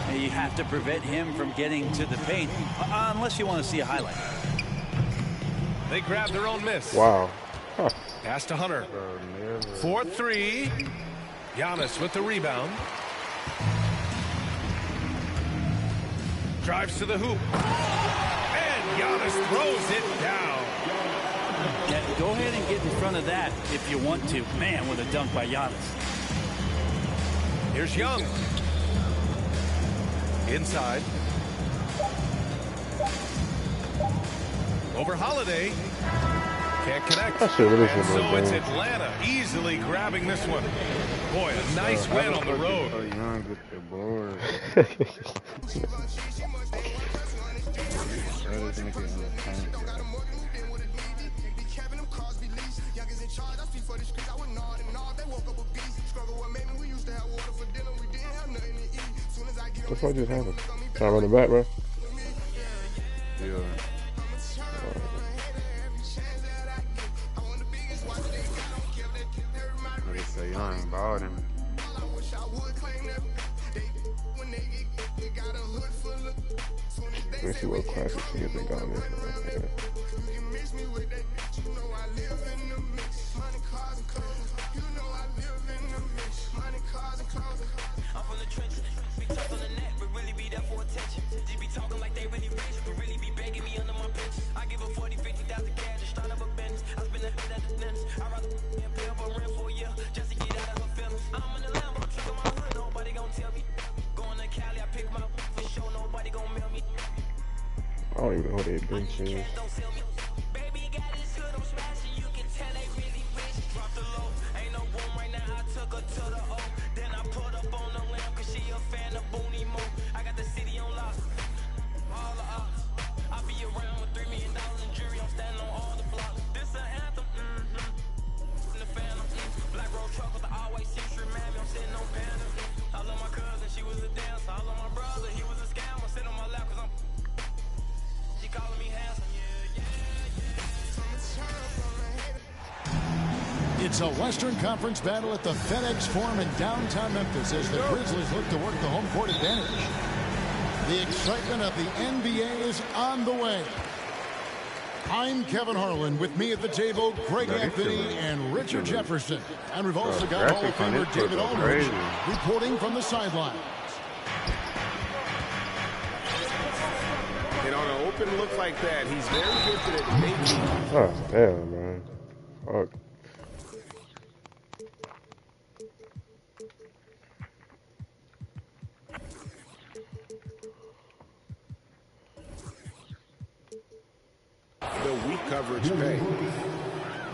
[SPEAKER 8] And you have to prevent him from getting to the paint, unless you want to see a highlight.
[SPEAKER 7] They grab their own miss.
[SPEAKER 1] Wow. Huh.
[SPEAKER 7] Pass to Hunter. 4-3. Giannis with the rebound. Drives to the hoop. And Giannis throws it down.
[SPEAKER 8] Yeah, go ahead and get in front of that if you want to. Man, with a dunk by Giannis.
[SPEAKER 7] Here's Young. Inside. Over Holiday. Can't connect.
[SPEAKER 1] That shit really
[SPEAKER 7] And
[SPEAKER 1] should
[SPEAKER 7] so
[SPEAKER 1] go
[SPEAKER 7] it's
[SPEAKER 1] down.
[SPEAKER 7] Atlanta easily grabbing this one. Boy, a nice win on the road.
[SPEAKER 3] Young with the board. That is nigga in the paint, bro.
[SPEAKER 1] What the fuck just happened? Trying to run it back, bro.
[SPEAKER 3] Yeah. Young, Baldwin.
[SPEAKER 1] Let me see what classic she has been gone this.
[SPEAKER 2] I'm from the trenches. Be tough on the net, but really be there for attention. They be talking like they really rich, but really be begging me under my bench. I give her 40, 50,000 cash and start up a bench. I spend that at the dentist. I rather pay up a rent for a year just to get out of her feelings. I'm in the Lambo, trick on my hood, nobody gon' tell me. Going to Cali, I pick my for sure, nobody gon' mail me.
[SPEAKER 1] I don't even know who that bench is.
[SPEAKER 2] Baby got his hood, I'm smashing, you can tell they really rich. Drop the low, ain't no room right now, I took her to the O. Then I put up on the lamb, cause she a fan of Booney Mo. I got the city on lock, all the ops. I be around with $3 million in jury, I'm standing on all the blocks. This an anthem, in the phantom. Black road truck with the all-white C-strip, mammy, I'm sitting on Panda. I love my cousin, she was a dancer. I love my brother, he was a scammer. Sit on my lap cause I'm calling me handsome,
[SPEAKER 9] It's a Western Conference battle at the FedEx Forum in downtown Memphis as the Grizzlies look to work the home court advantage. The excitement of the NBA is on the way. I'm Kevin Harlan. With me at the table, Greg Anthony and Richard Jefferson. And we've also got Hall of Famer David Aldridge reporting from the sideline.
[SPEAKER 12] And on an open look like that, he's very gifted at making.
[SPEAKER 1] Oh, damn, man. Fuck.
[SPEAKER 12] The weak coverage pay.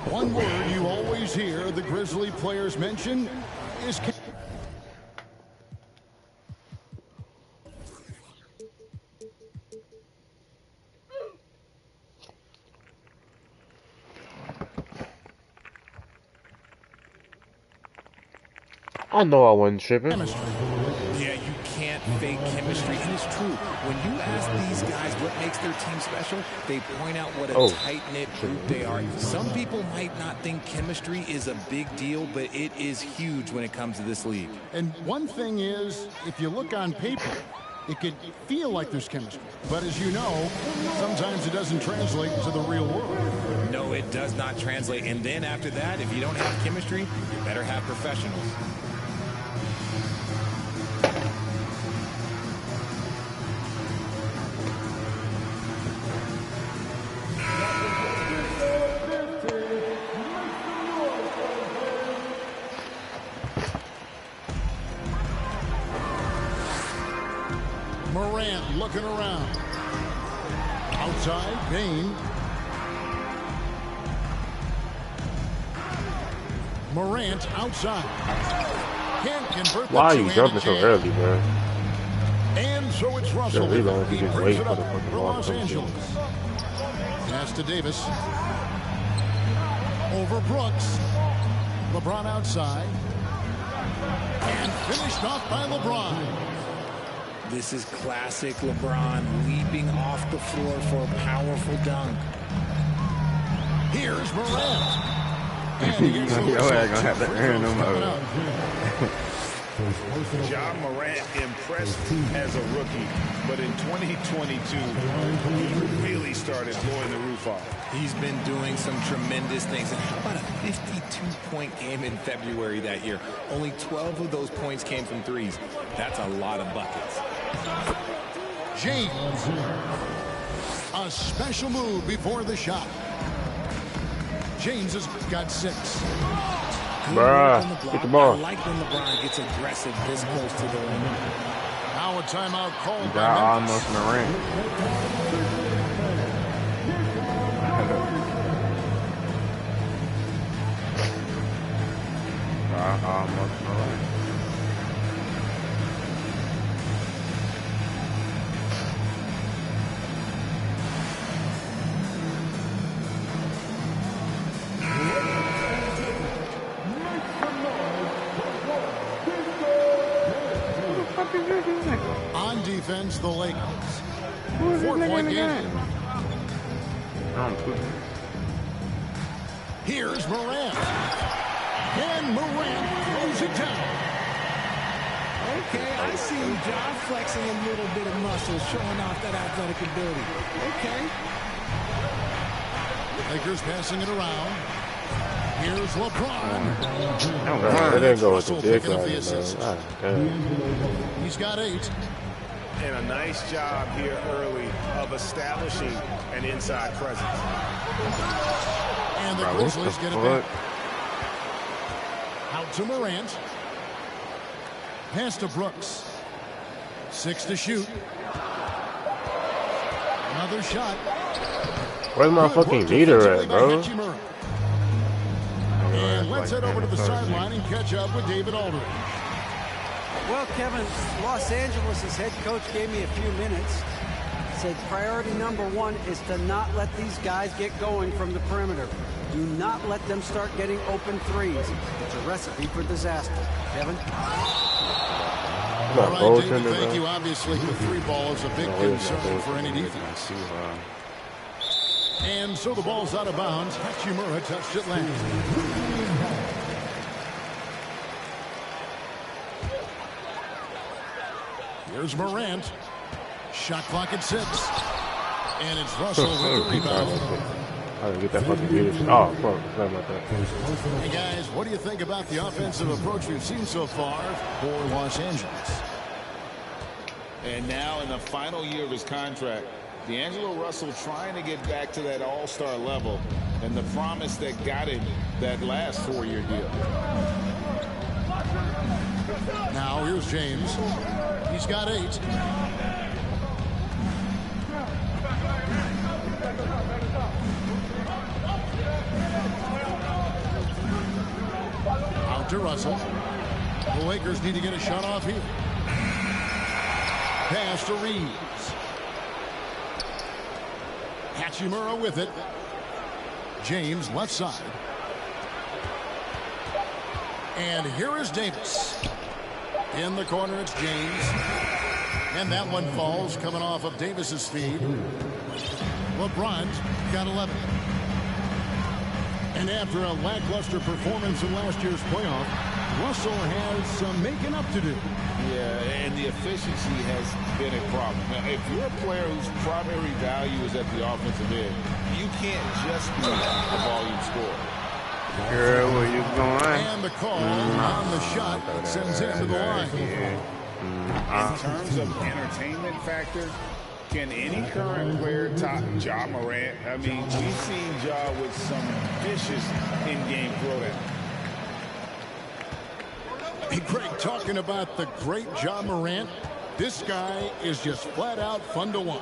[SPEAKER 9] One word you always hear the Grizzly players mention is...
[SPEAKER 1] I know I wasn't tripping.
[SPEAKER 13] Yeah, you can't fake chemistry. And it's true. When you ask these guys what makes their team special, they point out what a tight-knit group they are. Some people might not think chemistry is a big deal, but it is huge when it comes to this league.
[SPEAKER 9] And one thing is, if you look on paper, it could feel like there's chemistry. But as you know, sometimes it doesn't translate to the real world.
[SPEAKER 13] No, it does not translate. And then after that, if you don't have chemistry, you better have professionals.
[SPEAKER 9] Morant looking around. Outside, Payne. Morant outside. Can't convert.
[SPEAKER 1] Why are you jumping so early, man?
[SPEAKER 9] And so it's Russell.
[SPEAKER 1] He just wait for the fucking ball
[SPEAKER 9] Los
[SPEAKER 1] to come
[SPEAKER 9] Angeles. Pass to Davis. Over Brooks. LeBron outside. And finished off by LeBron.
[SPEAKER 13] This is classic LeBron leaping off the floor for a powerful dunk.
[SPEAKER 9] Here's Morant.
[SPEAKER 3] Your ass gonna have to earn them out.
[SPEAKER 12] John Morant impressed as a rookie, but in 2022, he really started blowing the roof off.
[SPEAKER 13] He's been doing some tremendous things. And how about a 52-point game in February that year? Only 12 of those points came from threes. That's a lot of buckets.
[SPEAKER 9] James. A special move before the shot. James has got 6.
[SPEAKER 1] Bruh, get the ball.
[SPEAKER 13] I like when LeBron gets aggressive this close to the rim.
[SPEAKER 9] Now a timeout called by
[SPEAKER 3] almost Morant. Almost Morant.
[SPEAKER 9] On defense, the Lakers. 4-point game. Here's Morant. And Morant throws it down.
[SPEAKER 13] Okay, I see you, John, flexing a little bit of muscle, showing off that athletic ability. Okay.
[SPEAKER 9] Lakers passing it around. Here's LeBron.
[SPEAKER 1] They didn't go with the
[SPEAKER 9] Russell
[SPEAKER 1] dick
[SPEAKER 9] picking up
[SPEAKER 1] right
[SPEAKER 9] the assist.
[SPEAKER 1] now.
[SPEAKER 9] He's got 8.
[SPEAKER 12] And a nice job here early of establishing an inside presence.
[SPEAKER 9] And the Grizzlies get it back. Out to Morant. Pass to Brooks. 6 to shoot. Another shot.
[SPEAKER 1] Where's my fucking leader at, bro?
[SPEAKER 9] And let's head over to the sideline and catch up with David Aldridge.
[SPEAKER 14] Well, Kevin, Los Angeles' head coach gave me a few minutes. Said priority number 1 is to not let these guys get going from the perimeter. Do not let them start getting open threes. It's a recipe for disaster. Kevin?
[SPEAKER 9] All right, David, thank you. Obviously, the 3 ball is a big concern for any defense. And so the ball's out of bounds. Hachimura touched it last. Here's Morant. Shot clock at 6. And it's Russell with the rebound.
[SPEAKER 1] I didn't get that fucking leadership. Oh, fuck. Sorry about that.
[SPEAKER 9] Hey, guys, what do you think about the offensive approach we've seen so far for Los Angeles?
[SPEAKER 12] And now in the final year of his contract, D'Angelo Russell trying to get back to that all-star level and the promise that got him that last 4-year deal.
[SPEAKER 9] Now here's James. He's got 8. Out to Russell. The Lakers need to get a shot off here. Pass to Reeves. Hachimura with it. James left side. And here is Davis. In the corner, it's James. And that one falls coming off of Davis's feed. LeBron's got 11. And after a lackluster performance in last year's playoff, Russell has some making up to do.
[SPEAKER 12] Yeah, and the efficiency has been a problem. Now, if you're a player whose primary value is at the offensive end, you can't just be a volume scorer.
[SPEAKER 3] Girl, where you going?
[SPEAKER 9] And the call on the shot sends him to the line.
[SPEAKER 12] In terms of entertainment factor, can any current player top Ja Morant? I mean, we've seen Ja with some vicious in-game throwdown.
[SPEAKER 9] Hey, Greg, talking about the great Ja Morant, this guy is just flat out fun to watch.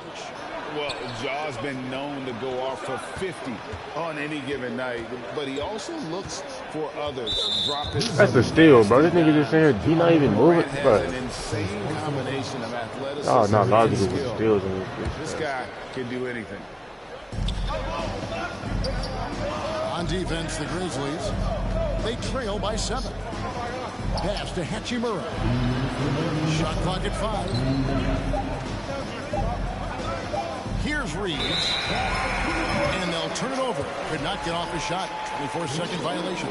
[SPEAKER 12] Well, Ja's been known to go off for 50 on any given night, but he also looks for others. Drop his
[SPEAKER 1] That's a steal, bro. This nigga just saying he not even moving. Bro.
[SPEAKER 12] An insane combination of athleticism.
[SPEAKER 1] Oh, not logical
[SPEAKER 12] and
[SPEAKER 1] with
[SPEAKER 12] skill.
[SPEAKER 1] steals in
[SPEAKER 12] This guy can do anything.
[SPEAKER 9] On defense, the Grizzlies, they trail by 7. Pass to Hachimura. Shot clock at 5. Here's Reeves. And they'll turn it over. Could not get off his shot. 24-second violation.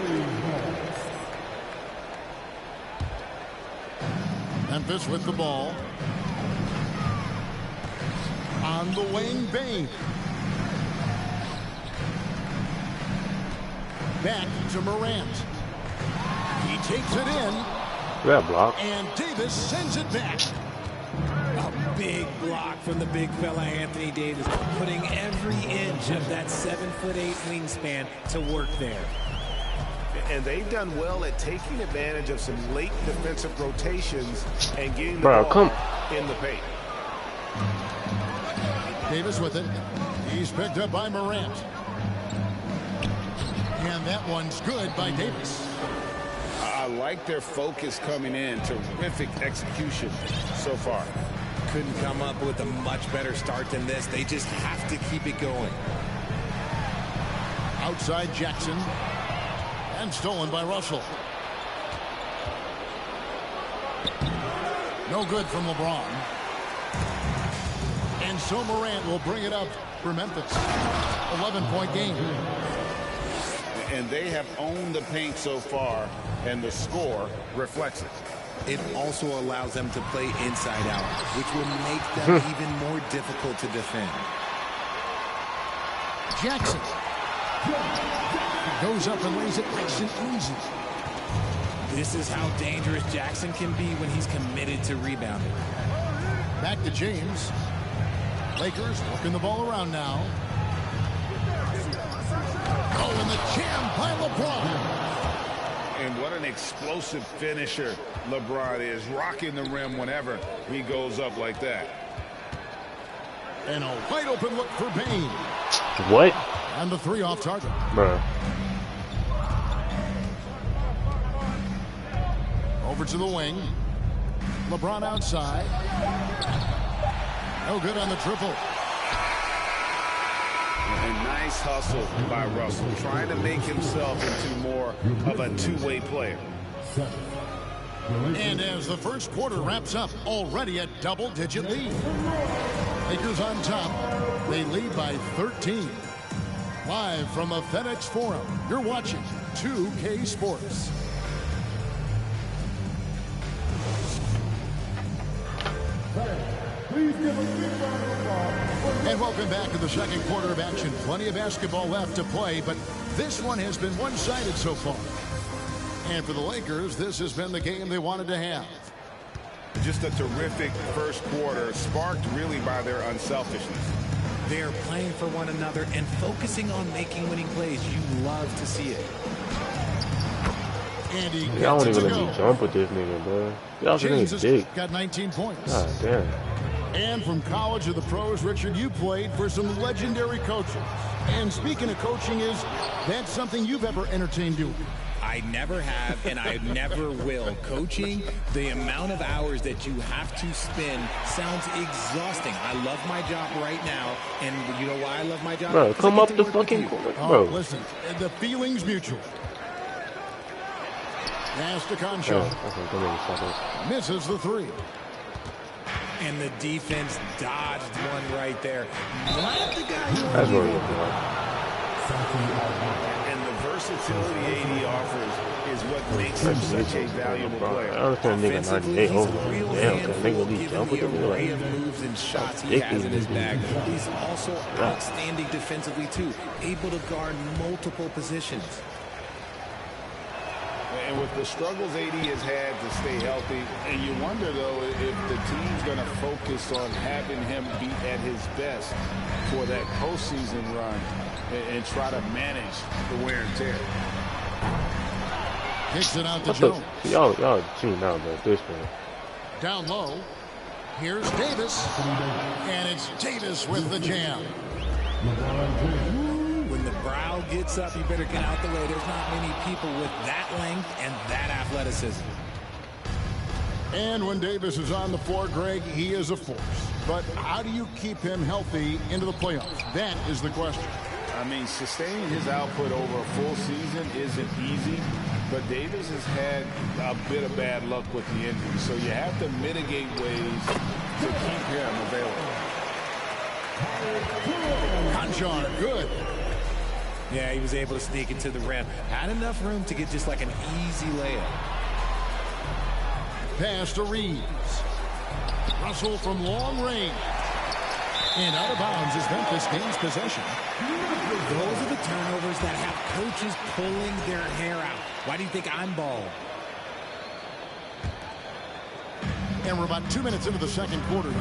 [SPEAKER 9] Memphis with the ball. On the wing, Bane. Back to Morant. He takes it in.
[SPEAKER 1] That block.
[SPEAKER 9] And Davis sends it back.
[SPEAKER 13] A big block from the big fella Anthony Davis, putting every inch of that 7'8" wingspan to work there.
[SPEAKER 12] And they've done well at taking advantage of some late defensive rotations and getting the
[SPEAKER 1] Bro,
[SPEAKER 12] ball in the paint.
[SPEAKER 9] Davis with it. He's picked up by Morant. And that one's good by Davis.
[SPEAKER 12] I like their focus coming in. Terrific execution so far.
[SPEAKER 13] Couldn't come up with a much better start than this. They just have to keep it going.
[SPEAKER 9] Outside Jackson. And stolen by Russell. No good from LeBron. And so Morant will bring it up for Memphis. 11-point game.
[SPEAKER 12] and they have owned the paint so far, and the score reflects it.
[SPEAKER 13] It also allows them to play inside out, which will make them even more difficult to defend.
[SPEAKER 9] Jackson goes up and lays it nice and easy.
[SPEAKER 13] This is how dangerous Jackson can be when he's committed to rebounding.
[SPEAKER 9] Back to James. Lakers working the ball around now. Oh, and the jam by LeBron.
[SPEAKER 12] And what an explosive finisher LeBron is, rocking the rim whenever he goes up like that.
[SPEAKER 9] And a wide open look for Bane.
[SPEAKER 1] What?
[SPEAKER 9] And the three off target.
[SPEAKER 1] Bruh.
[SPEAKER 9] Over to the wing. LeBron outside. No good on the triple.
[SPEAKER 12] And nice hustle by Russell, trying to make himself into more of a two-way player.
[SPEAKER 9] And as the first quarter wraps up, already a double-digit lead. Lakers on top. They lead by 13. Live from the FedEx Forum, you're watching 2K Sports. Please give a big round of applause. And welcome back to the second quarter of action. Plenty of basketball left to play, but this one has been one-sided so far. And for the Lakers, this has been the game they wanted to have.
[SPEAKER 12] Just a terrific first quarter, sparked really by their unselfishness.
[SPEAKER 13] They're playing for one another and focusing on making winning plays. You love to see it.
[SPEAKER 9] And he
[SPEAKER 1] Y'all
[SPEAKER 9] gets
[SPEAKER 1] don't
[SPEAKER 9] it
[SPEAKER 1] even
[SPEAKER 9] to
[SPEAKER 1] let me
[SPEAKER 9] go.
[SPEAKER 1] jump with this nigga, bro. Y'all
[SPEAKER 9] James
[SPEAKER 1] think
[SPEAKER 9] has
[SPEAKER 1] big.
[SPEAKER 9] got 19 points.
[SPEAKER 1] God damn.
[SPEAKER 9] And from college to the pros, Richard, you played for some legendary coaches. And speaking of coaching, is that something you've ever entertained doing?
[SPEAKER 13] I never have, and I never will. Coaching, the amount of hours that you have to spend sounds exhausting. I love my job right now, and you know why I love my job?
[SPEAKER 1] Bro,
[SPEAKER 13] 'Cause
[SPEAKER 1] come
[SPEAKER 13] I
[SPEAKER 1] up
[SPEAKER 13] get to
[SPEAKER 1] the
[SPEAKER 13] work with
[SPEAKER 1] fucking
[SPEAKER 13] you.
[SPEAKER 1] corner,
[SPEAKER 9] Oh,
[SPEAKER 1] bro.
[SPEAKER 9] listen, the feeling's mutual. Pass to Concho. Misses the three.
[SPEAKER 13] And the defense dodged one right there. Not the guy who
[SPEAKER 1] That's what we're
[SPEAKER 12] And the versatility AD offers is what makes him such a valuable player.
[SPEAKER 1] I understand nigga 98 over. Damn, that nigga be
[SPEAKER 13] given
[SPEAKER 1] jumping
[SPEAKER 13] the
[SPEAKER 1] with me
[SPEAKER 13] array
[SPEAKER 1] like.
[SPEAKER 13] of moves and shots he
[SPEAKER 1] Dick
[SPEAKER 13] has in his
[SPEAKER 1] is-
[SPEAKER 13] bag. He's also outstanding defensively too, able to guard multiple positions.
[SPEAKER 12] And with the struggles AD has had to stay healthy, and you wonder, though, if the team's going to focus on having him be at his best for that postseason run and try to manage the wear and tear.
[SPEAKER 9] Kicks it out to
[SPEAKER 1] What
[SPEAKER 9] Jones.
[SPEAKER 1] the? Y'all cheating out, bro. This man.
[SPEAKER 9] Down low. Here's Davis. And it's Davis with the jam.
[SPEAKER 13] When the brow gets up, you better get out the way. There's not many people with that length and that athleticism.
[SPEAKER 9] And when Davis is on the floor, Greg, he is a force. But how do you keep him healthy into the playoffs? That is the question.
[SPEAKER 12] I mean, sustaining his output over a full season isn't easy, but Davis has had a bit of bad luck with the injury, so you have to mitigate ways to keep him available.
[SPEAKER 9] Conchar, good.
[SPEAKER 13] Yeah, he was able to sneak into the rim. Had enough room to get just like an easy layup.
[SPEAKER 9] Pass to Reeves. Russell from long range. And out of bounds as Memphis gains possession.
[SPEAKER 13] Those are the turnovers that have coaches pulling their hair out. Why do you think I'm bald?
[SPEAKER 9] And we're about 2 minutes into the second quarter.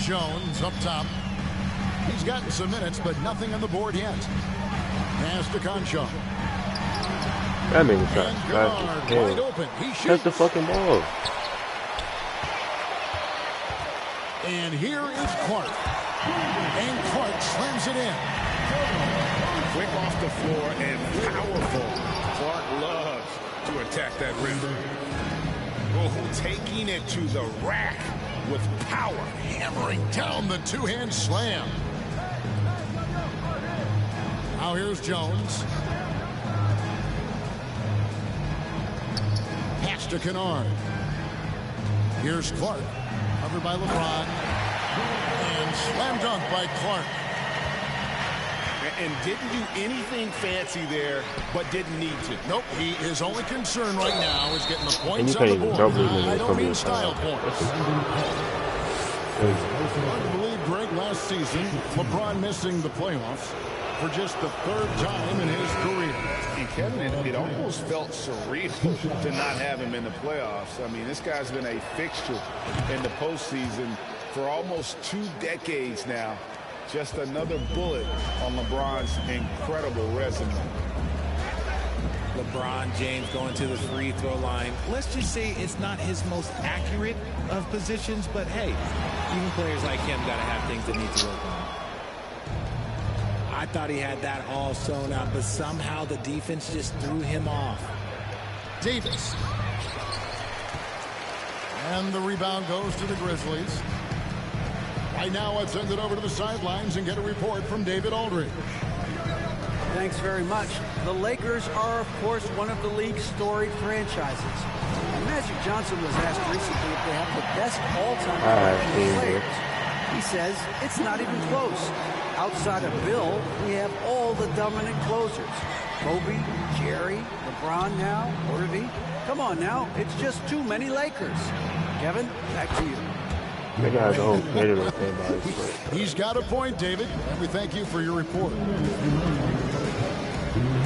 [SPEAKER 9] Jones up top. He's gotten some minutes, but nothing on the board yet. Pass to Conchar.
[SPEAKER 1] That nigga shot.
[SPEAKER 9] And Gard wide open. He
[SPEAKER 1] That's
[SPEAKER 9] shoots.
[SPEAKER 1] the fucking ball.
[SPEAKER 9] And here is Clark. And Clark slams it in.
[SPEAKER 12] Quick off the floor and powerful. Clark loves to attack that rim. Oh, taking it to the rack with power.
[SPEAKER 9] Hammering down the two-hand slam. Now here's Jones. Pass to Kennard. Here's Clark. Covered by LeBron. And slam dunk by Clark.
[SPEAKER 12] and didn't do anything fancy there, but didn't need to.
[SPEAKER 9] Nope, his only concern right now is getting the
[SPEAKER 1] And
[SPEAKER 9] points
[SPEAKER 1] you
[SPEAKER 9] on the
[SPEAKER 1] can't even
[SPEAKER 9] board.
[SPEAKER 1] double him.
[SPEAKER 9] I don't mean style points. Hard to believe, Greg, last season, LeBron missing the playoffs for just the third time in his career.
[SPEAKER 12] And Kevin, it almost felt surreal to not have him in the playoffs. I mean, this guy's been a fixture in the postseason for almost 2 decades now. Just another bullet on LeBron's incredible resume.
[SPEAKER 13] LeBron James going to the free throw line. Let's just say it's not his most accurate of positions, but hey, even players like him got to have things that need to work on. I thought he had that all sewn up, but somehow the defense just threw him off.
[SPEAKER 9] Davis. And the rebound goes to the Grizzlies. Right now, I'd send it over to the sidelines and get a report from David Aldridge.
[SPEAKER 14] Thanks very much. The Lakers are, of course, one of the league's storied franchises. And Magic Johnson was asked recently if they have the best all-time players. He says it's not even close. Outside of Bill, we have all the dominant closers. Kobe, Jerry, LeBron now, Irving. Come on now, it's just too many Lakers. Kevin, back to you.
[SPEAKER 1] That guy's old player.
[SPEAKER 9] He's got a point, David, and we thank you for your report.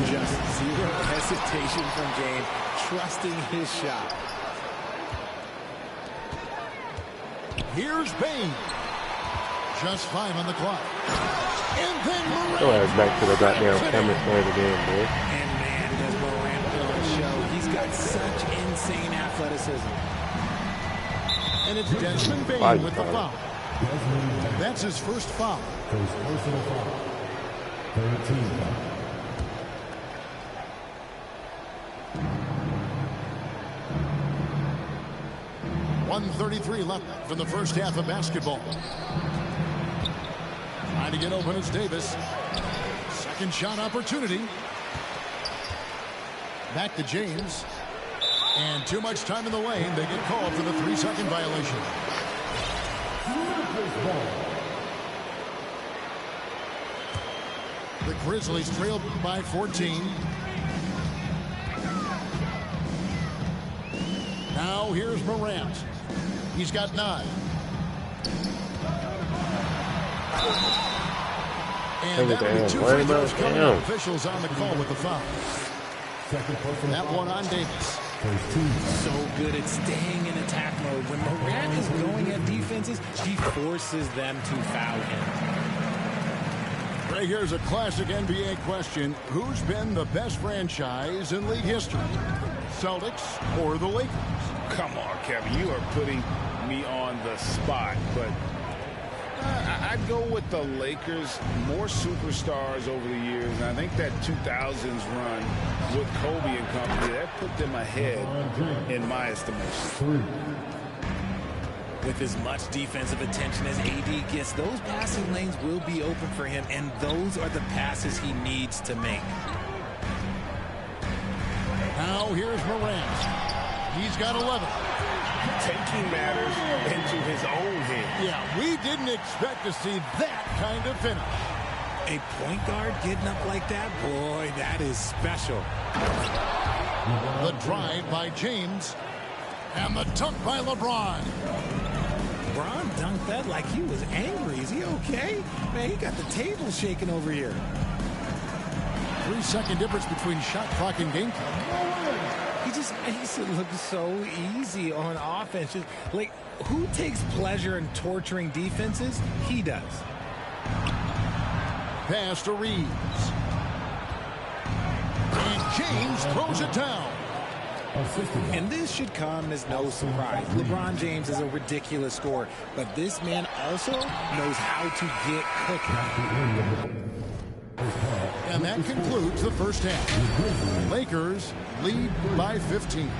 [SPEAKER 13] Just zero hesitation from James, trusting his shot.
[SPEAKER 9] Here's Bane. Just 5 on the clock. And then Morant.
[SPEAKER 1] Go ahead, back to the goddamn camera stand again, boy.
[SPEAKER 13] And man, does Morant put on a show. He's got such insane athleticism.
[SPEAKER 9] And it's Desmond Bane with the foul. That's his first foul.
[SPEAKER 15] His personal foul. 13 foul.
[SPEAKER 9] .133 left from the first half of basketball. Trying to get open is Davis. Second shot opportunity. Back to James. And too much time in the lane. They get called for the 3-second violation. The Grizzlies trailed by 14. Now here's Morant. He's got 9. And that will be 2 free throws coming up. Officials on the call with the foul. That one on Davis.
[SPEAKER 13] So good at staying in attack mode. When Morant is going at defenses, he forces them to foul him.
[SPEAKER 9] Right, here's a classic NBA question. Who's been the best franchise in league history? Celtics or the Lakers?
[SPEAKER 12] Come on, Kevin. You are putting me on the spot, but I'd go with the Lakers. More superstars over the years, and I think that 2000s run with Kobe and company, that put them ahead in my estimation.
[SPEAKER 13] With as much defensive attention as AD gets, those passing lanes will be open for him, and those are the passes he needs to make.
[SPEAKER 9] Now here's Morant. He's got 11.
[SPEAKER 12] Taking matters into his own hands.
[SPEAKER 9] Yeah, we didn't expect to see that kind of finish.
[SPEAKER 13] A point guard getting up like that, boy, that is special.
[SPEAKER 9] The drive by James. And the dunk by LeBron.
[SPEAKER 13] LeBron dunked that like he was angry. Is he okay? Man, he got the table shaking over here.
[SPEAKER 9] 3-second difference between shot clock and game clock.
[SPEAKER 13] He just makes it look so easy on offense. Just, like, who takes pleasure in torturing defenses? He does.
[SPEAKER 9] Pass to Reeves. And James throws it down.
[SPEAKER 13] And this should come as no surprise. LeBron James is a ridiculous scorer, but this man also knows how to get cooking.
[SPEAKER 9] And that concludes the first half. Lakers lead by 15.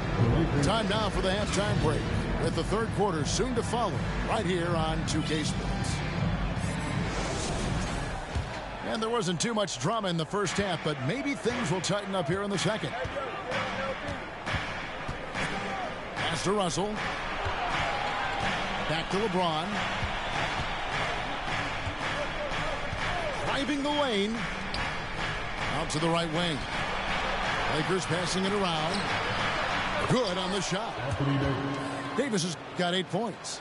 [SPEAKER 9] Time now for the halftime break, with the third quarter soon to follow right here on 2K Sports. And there wasn't too much drama in the first half, but maybe things will tighten up here in the second. Pass to Russell. Back to LeBron. Driving the lane. Out to the right wing. Lakers passing it around. Good on the shot. Davis has got 8 points.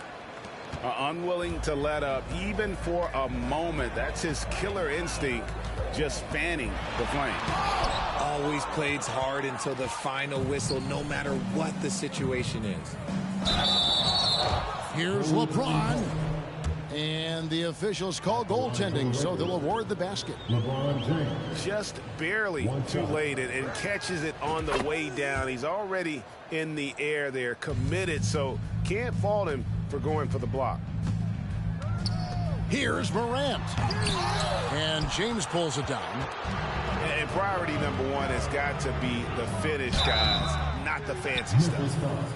[SPEAKER 12] Unwilling to let up even for a moment. That's his killer instinct, just fanning the flame.
[SPEAKER 13] Always plays hard until the final whistle, no matter what the situation is.
[SPEAKER 9] Here's LeBron. And the officials call goaltending, so they'll award the basket.
[SPEAKER 12] Just barely too late and catches it on the way down. He's already in the air there, committed, so can't fault him for going for the block.
[SPEAKER 9] Here's Morant. And James pulls it down.
[SPEAKER 12] And priority number one has got to be the finish, guys, not the fancy stuff.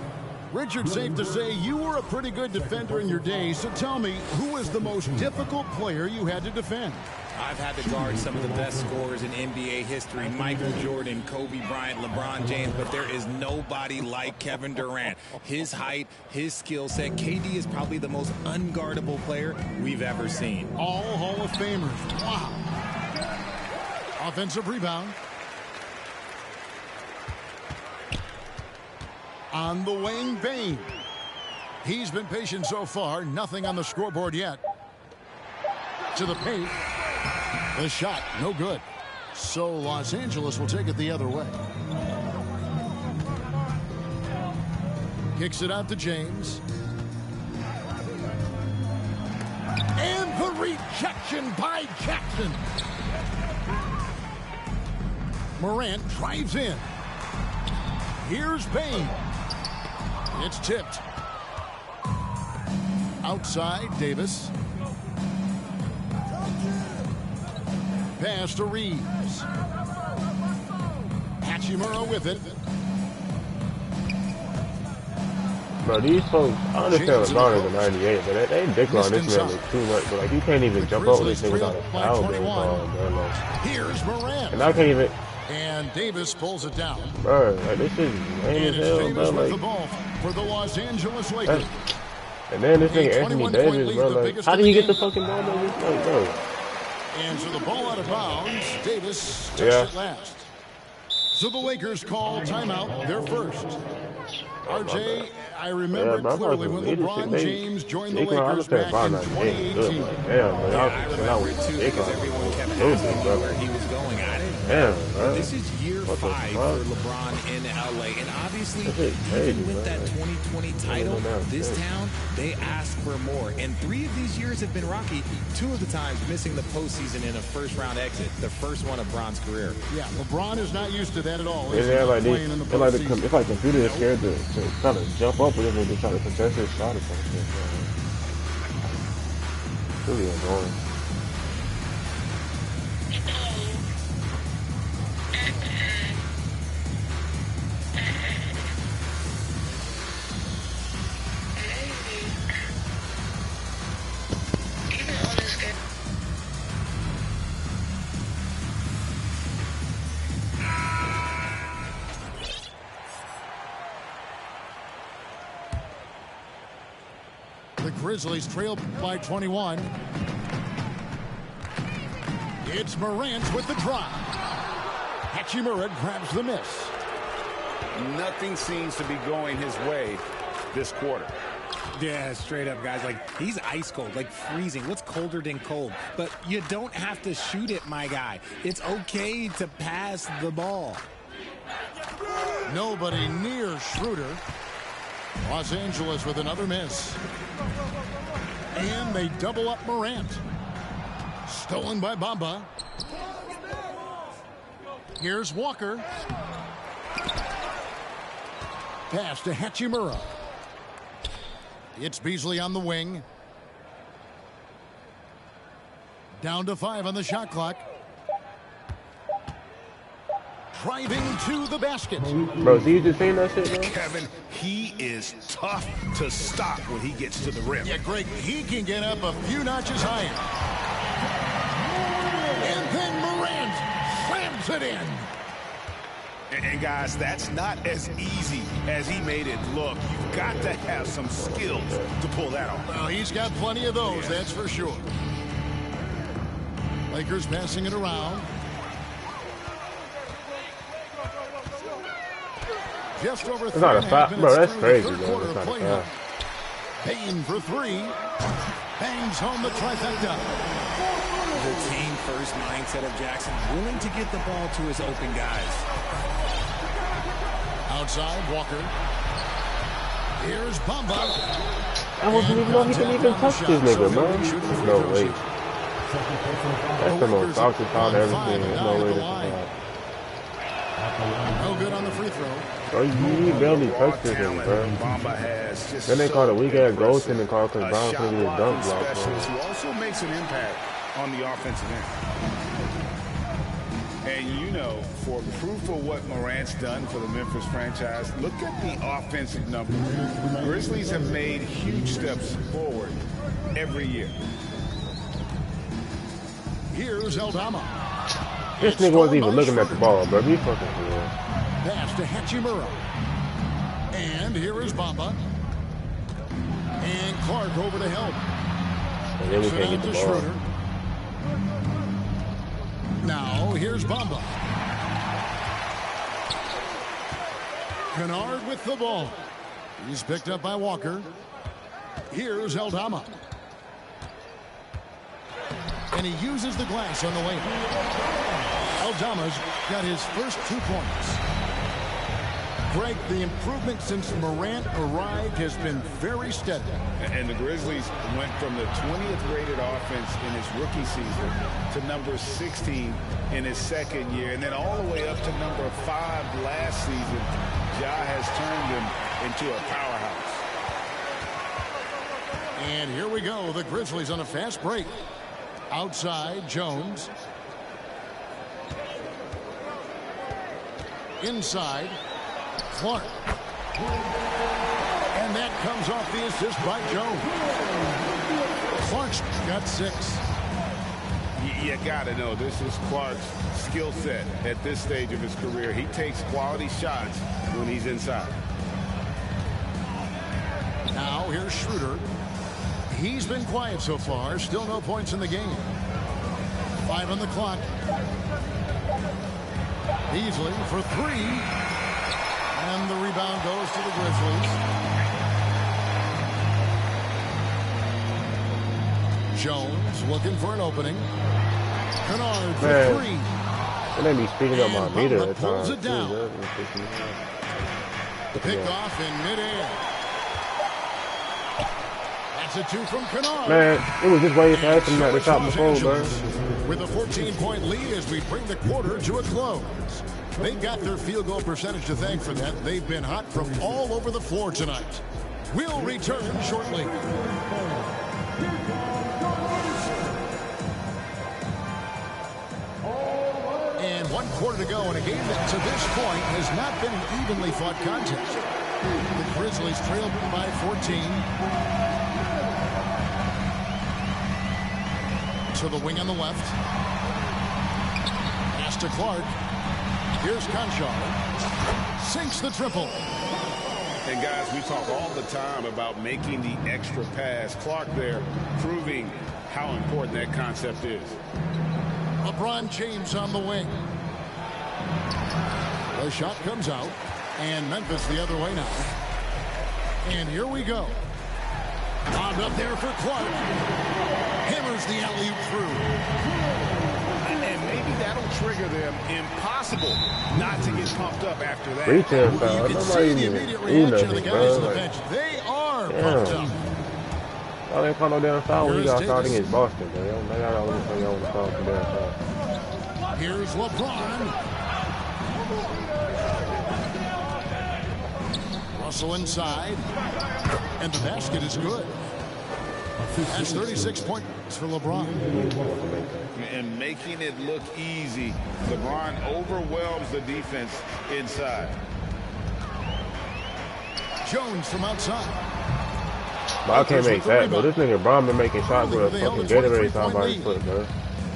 [SPEAKER 9] Richard, safe to say you were a pretty good defender in your day, so tell me, who was the most difficult player you had to defend?
[SPEAKER 13] I've had to guard some of the best scorers in NBA history, Michael Jordan, Kobe Bryant, LeBron James, but there is nobody like Kevin Durant. His height, his skill set, KD is probably the most unguardable player we've ever seen.
[SPEAKER 9] All Hall of Famers. Wow. Offensive rebound. On the wing, Bane. He's been patient so far. Nothing on the scoreboard yet. To the paint. The shot, no good. So Los Angeles will take it the other way. Kicks it out to James. And the rejection by Jackson. Morant drives in. Here's Bane. It's tipped. Outside, Davis. Pass to Reeves. Hachimura with it.
[SPEAKER 1] Bro, these folks, I understand LeBron is a 98, but they dick on this man is too much. But like, you can't even jump over this thing without a foul being called, bro. Like,
[SPEAKER 9] here's Morant.
[SPEAKER 1] And I can't even.
[SPEAKER 9] And Davis pulls it down.
[SPEAKER 1] Bro, like, this is lame as hell, bro.
[SPEAKER 9] With the
[SPEAKER 1] Like,
[SPEAKER 9] ball for the Los Angeles Lakers.
[SPEAKER 1] and then this thing Anthony Davis, bro. Like, how do you get the fucking ball back? Like, bro.
[SPEAKER 9] And so the ball out of bounds. Davis touched it last. So the Lakers call timeout, their first. RJ, I remember clearly when LeBron James joined the Lakers back in 2018.
[SPEAKER 13] I remember too because everyone kept asking me where he was going. I didn't know. This is year 5 for LeBron in LA, and obviously, even with that 2020 title, this town, they asked for more. And 3 of these years have been rocky. 2 of the times missing the postseason in a first-round exit, the first one of Bron's career.
[SPEAKER 9] Yeah, LeBron is not used to that at all.
[SPEAKER 1] Yeah, like it's like computer is scared to kind of jump up with him and try to contest his shot or something. Really annoying.
[SPEAKER 9] The Grizzlies trail by 21. It's Morant with the drive. Hachimura grabs the miss.
[SPEAKER 12] Nothing seems to be going his way this quarter.
[SPEAKER 13] Yeah, straight up, guys. Like, he's ice cold, like freezing. What's colder than cold? But you don't have to shoot it, my guy. It's okay to pass the ball.
[SPEAKER 9] Nobody near Schroeder. Los Angeles with another miss. And they double up Morant. Stolen by Bamba. Here's Walker. Pass to Hachimura. It's Beasley on the wing. Down to 5 on the shot clock. Driving to the basket.
[SPEAKER 1] Bro, see you just saying that shit, bro?
[SPEAKER 12] Kevin, he is tough to stop when he gets to the rim.
[SPEAKER 9] Yeah, Greg, he can get up a few notches higher. And then Morant slams it in.
[SPEAKER 12] And guys, that's not as easy as he made it look. You've got to have some skills to pull that off.
[SPEAKER 9] Well, he's got plenty of those, that's for sure. Lakers passing it around. Just over
[SPEAKER 1] It's not a
[SPEAKER 9] 3.5
[SPEAKER 1] foul. Bro,
[SPEAKER 9] minutes
[SPEAKER 1] that's
[SPEAKER 9] through
[SPEAKER 1] crazy,
[SPEAKER 9] the third
[SPEAKER 1] bro.
[SPEAKER 9] quarter
[SPEAKER 1] That's
[SPEAKER 9] of
[SPEAKER 1] not a
[SPEAKER 9] play now.
[SPEAKER 1] foul.
[SPEAKER 9] Payne for three. Bangs home the trifecta.
[SPEAKER 13] The team-first mindset of Jackson, willing to get the ball to his open guys.
[SPEAKER 9] Outside, Walker. Here's Bamba.
[SPEAKER 1] I wasn't even know he can even touch this nigga, man. There's no way. That's the most toxic foul I've ever seen. There's no way this is foul.
[SPEAKER 9] No good on the free throw.
[SPEAKER 1] Bro, he barely touched this nigga, bro. Then they called a weak-ass goaltender and called Chris Brown because he was dunk block, bro.
[SPEAKER 12] Who also makes an impact on the offensive end. And you know, for proof of what Morant's done for the Memphis franchise, look at the offensive numbers. Grizzlies have made huge steps forward every year.
[SPEAKER 9] Here's Eldama.
[SPEAKER 1] This nigga wasn't even looking at the ball, bro. He fucking cool.
[SPEAKER 9] Pass to Hachimura. And here is Bamba. And Clark over to help.
[SPEAKER 1] And then we can't get the ball.
[SPEAKER 9] Schroeder. Now, here's Bamba. Kennard with the ball. He's picked up by Walker. Here's Eldama. And he uses the glass on the way. Eldama's got his first 2 points. Greg, the improvement since Morant arrived has been very steady.
[SPEAKER 12] And the Grizzlies went from the 20th rated offense in his rookie season to number 16 in his second year, and then all the way up to number 5 last season. Ja has turned them into a powerhouse.
[SPEAKER 9] And here we go. The Grizzlies on a fast break. Outside, Jones. Inside, Clark. And that comes off the assist by Jones. Clark's got 6.
[SPEAKER 12] You gotta know, this is Clark's skill set at this stage of his career. He takes quality shots when he's inside.
[SPEAKER 9] Now here's Schroeder. He's been quiet so far. Still no points in the game. 5 on the clock. Beasley for 3. And the rebound goes to the Grizzlies. Jones looking for an opening. Kennard for 3.
[SPEAKER 1] And they be speeding up my meter at
[SPEAKER 9] pulls
[SPEAKER 1] times.
[SPEAKER 9] it down. Picked off in midair. That's a 2 from Kennard.
[SPEAKER 1] Man, it was just way faster than at the top before, bro.
[SPEAKER 9] With a 14-point lead as we bring the quarter to a close. They've got their field goal percentage to thank for that. They've been hot from all over the floor tonight. We'll return shortly. And 1 quarter to go in a game that to this point has not been an evenly fought contest. The Grizzlies trailed by 14. To the wing on the left. Pass to Clark. Here's Conchar. Sinks the triple.
[SPEAKER 12] And guys, we talk all the time about making the extra pass. Clark there proving how important that concept is.
[SPEAKER 9] LeBron James on the wing. The shot comes out. And Memphis the other way now. And here we go. Bobbed up there for Clark. Hammers the alley-oop through.
[SPEAKER 12] And maybe that'll trigger them. Impossible not to get pumped up after that.
[SPEAKER 1] Retail foul.
[SPEAKER 9] You can
[SPEAKER 1] Nobody
[SPEAKER 9] see the
[SPEAKER 1] even
[SPEAKER 9] immediate
[SPEAKER 1] do
[SPEAKER 9] reaction of the
[SPEAKER 1] nothing,
[SPEAKER 9] guys on
[SPEAKER 1] bro.
[SPEAKER 9] the bench. They are pumped up.
[SPEAKER 1] I didn't call no damn foul when you got starting
[SPEAKER 9] Davis.
[SPEAKER 1] against Boston, bro. They got all this thing on the phone for damn foul.
[SPEAKER 9] Here's LeBron. Russell inside. And the basket is good. That's 36 points for LeBron.
[SPEAKER 12] And making it look easy. LeBron overwhelms the defense inside.
[SPEAKER 9] Jones from outside.
[SPEAKER 1] But I can't make that, bro. This nigga Brown been making shots with a fucking Gatorade top by his foot, bro.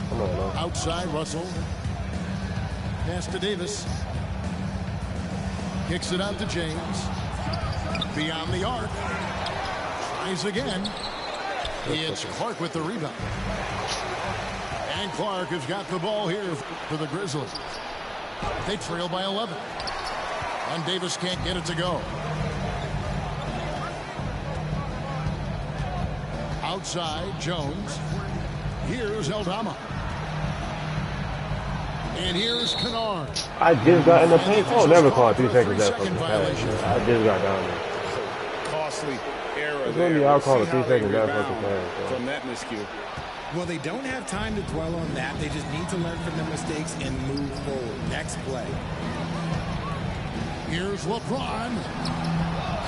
[SPEAKER 1] Come on, man.
[SPEAKER 9] Outside, Russell. Pass to Davis. Kicks it out to James. Beyond the arc. Tries again. It's Clark with the rebound. And Clark has got the ball here for the Grizzlies. They trail by 11. And Davis can't get it to go. Outside, Jones. Here's Eldama. And here's Kennard.
[SPEAKER 1] I just got in the paint. Oh, never call 3 seconds that fucking violation. I just got down there.
[SPEAKER 12] Costly error.
[SPEAKER 1] It's gonna be I'll call it 3 seconds that fucking pass.
[SPEAKER 12] From that miscue.
[SPEAKER 13] Well, they don't have time to dwell on that. They just need to learn from their mistakes and move forward. Next play.
[SPEAKER 9] Here's LeBron.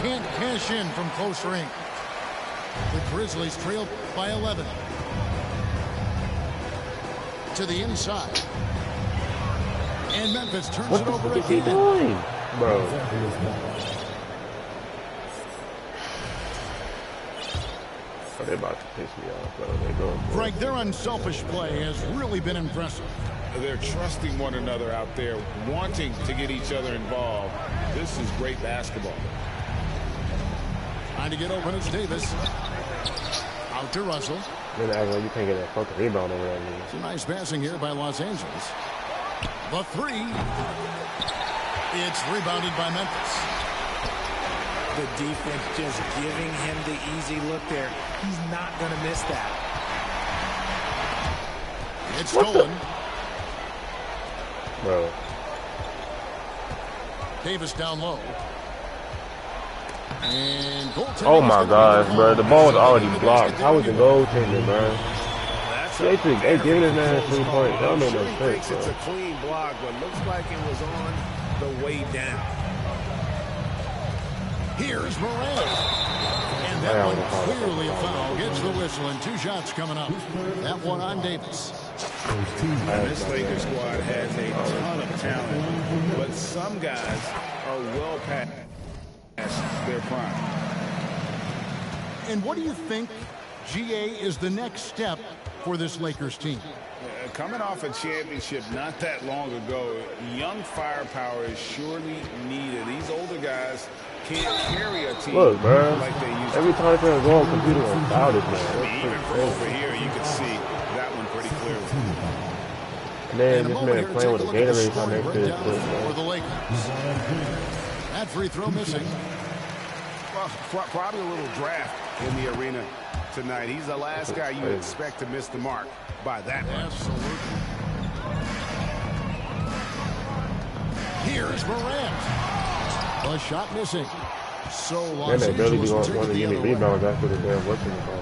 [SPEAKER 9] Can't cash in from close range. The Grizzlies trail by 11. To the inside. And Memphis turns it over
[SPEAKER 1] What is he doing, bro? Oh, they're about to piss me off, bro. They go.
[SPEAKER 9] Greg, their unselfish play has really been impressive.
[SPEAKER 12] They're trusting one another out there, wanting to get each other involved. This is great basketball.
[SPEAKER 9] Trying to get open is Davis. Out to Russell.
[SPEAKER 1] Then act like you can't get that fucking rebound over that knee.
[SPEAKER 9] Some nice passing here by Los Angeles. The three. It's rebounded by Memphis.
[SPEAKER 13] The defense just giving him the easy look there. He's not going to miss that.
[SPEAKER 9] It's stolen.
[SPEAKER 1] Bro.
[SPEAKER 9] Davis down low. And goaltending.
[SPEAKER 1] Oh my gosh, bro. The ball was already blocked. How was the goaltending, bro? They giving this man 3 points. That don't make no sense,
[SPEAKER 12] It's a clean block, but looks like it was on the way down.
[SPEAKER 9] Here's Morant. And that one clearly a foul. Gets the whistle and 2 shots coming up. That one on Davis.
[SPEAKER 12] This Lakers squad has a ton of talent, but some guys are well past their prime.
[SPEAKER 9] And what do you think, GA, is the next step for this Lakers team?
[SPEAKER 12] Coming off a championship not that long ago, young firepower is surely needed. These older guys can't carry a team.
[SPEAKER 1] Look, bro.
[SPEAKER 12] Like they used to.
[SPEAKER 1] Every time they go on computer on foul this man.
[SPEAKER 12] Even from over here, you can see that one pretty clearly.
[SPEAKER 1] And then this man playing with a Gatorade on next to his foot.
[SPEAKER 9] For the Lakers. That free throw missing.
[SPEAKER 12] Well, probably a little draft in the arena tonight. He's the last guy you expect to miss the mark by that much.
[SPEAKER 9] Absolutely. Here's Morant. A shot missing. So Los
[SPEAKER 1] Angeles barely be
[SPEAKER 9] Angeles
[SPEAKER 1] want to give me rebounds after the damn working the ball.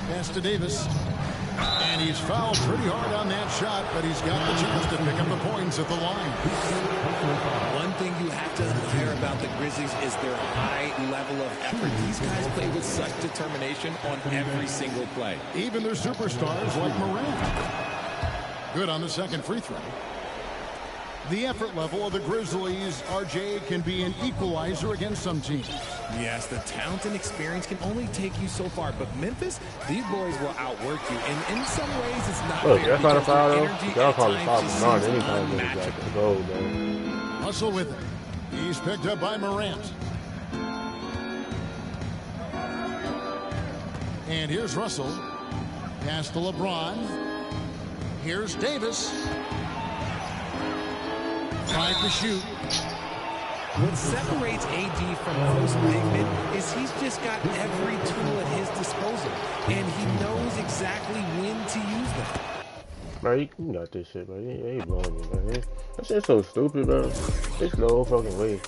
[SPEAKER 9] Pass to Davis. And he's fouled pretty hard on that shot, but he's got the chance to pick up the points at the line.
[SPEAKER 13] One thing you have to admire about the Grizzlies is their high level of effort. These guys play with such determination on every single play.
[SPEAKER 9] Even their superstars like Morant. Good on the second free throw. The effort level of the Grizzlies, RJ, can be an equalizer against some teams.
[SPEAKER 13] Yes, the talent and experience can only take you so far, but Memphis, these boys will outwork you. And in some ways, it's not
[SPEAKER 1] Look,
[SPEAKER 13] fair.
[SPEAKER 1] that's not a foul, though. Y'all
[SPEAKER 13] At
[SPEAKER 1] call it foul.
[SPEAKER 13] times
[SPEAKER 1] Not
[SPEAKER 13] just seems
[SPEAKER 1] anytime they got
[SPEAKER 13] unmatchable.
[SPEAKER 1] the goal, man.
[SPEAKER 9] Hustle with it. He's picked up by Morant. And here's Russell. Pass to LeBron. Here's Davis. Tried to shoot.
[SPEAKER 13] What separates AD from most big men is he's just got every tool at his disposal, and he knows exactly when to use them.
[SPEAKER 1] Bro, you got this shit, bro. You ain't blowing me, man. That shit's so stupid, bro. There's no fucking way.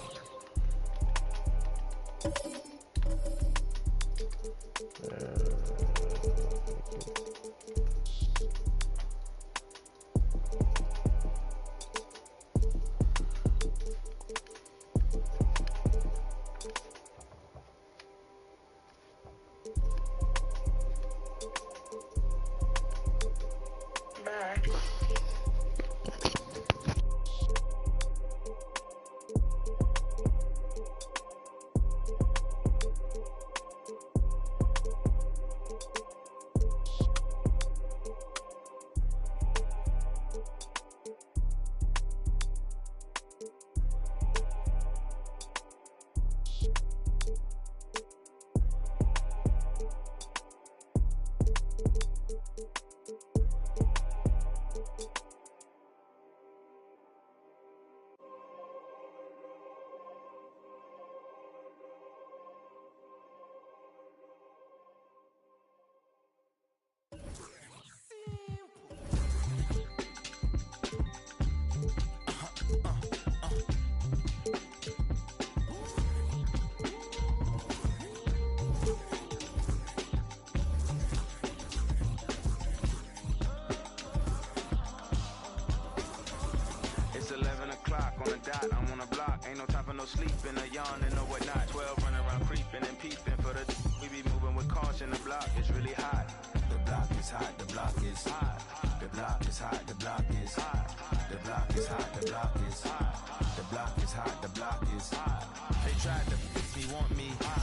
[SPEAKER 4] on the dot, I'm on the block. Ain't no time for no sleeping, a yawn and no whatnot. 12 running around creeping and peeping for the. We be moving with caution. The block is really hot. The block is hot. The block is hot. The block is hot. The block is hot. The block is hot. The block is hot. The block is hot. The block is hot. They tried to fix me, want me hot.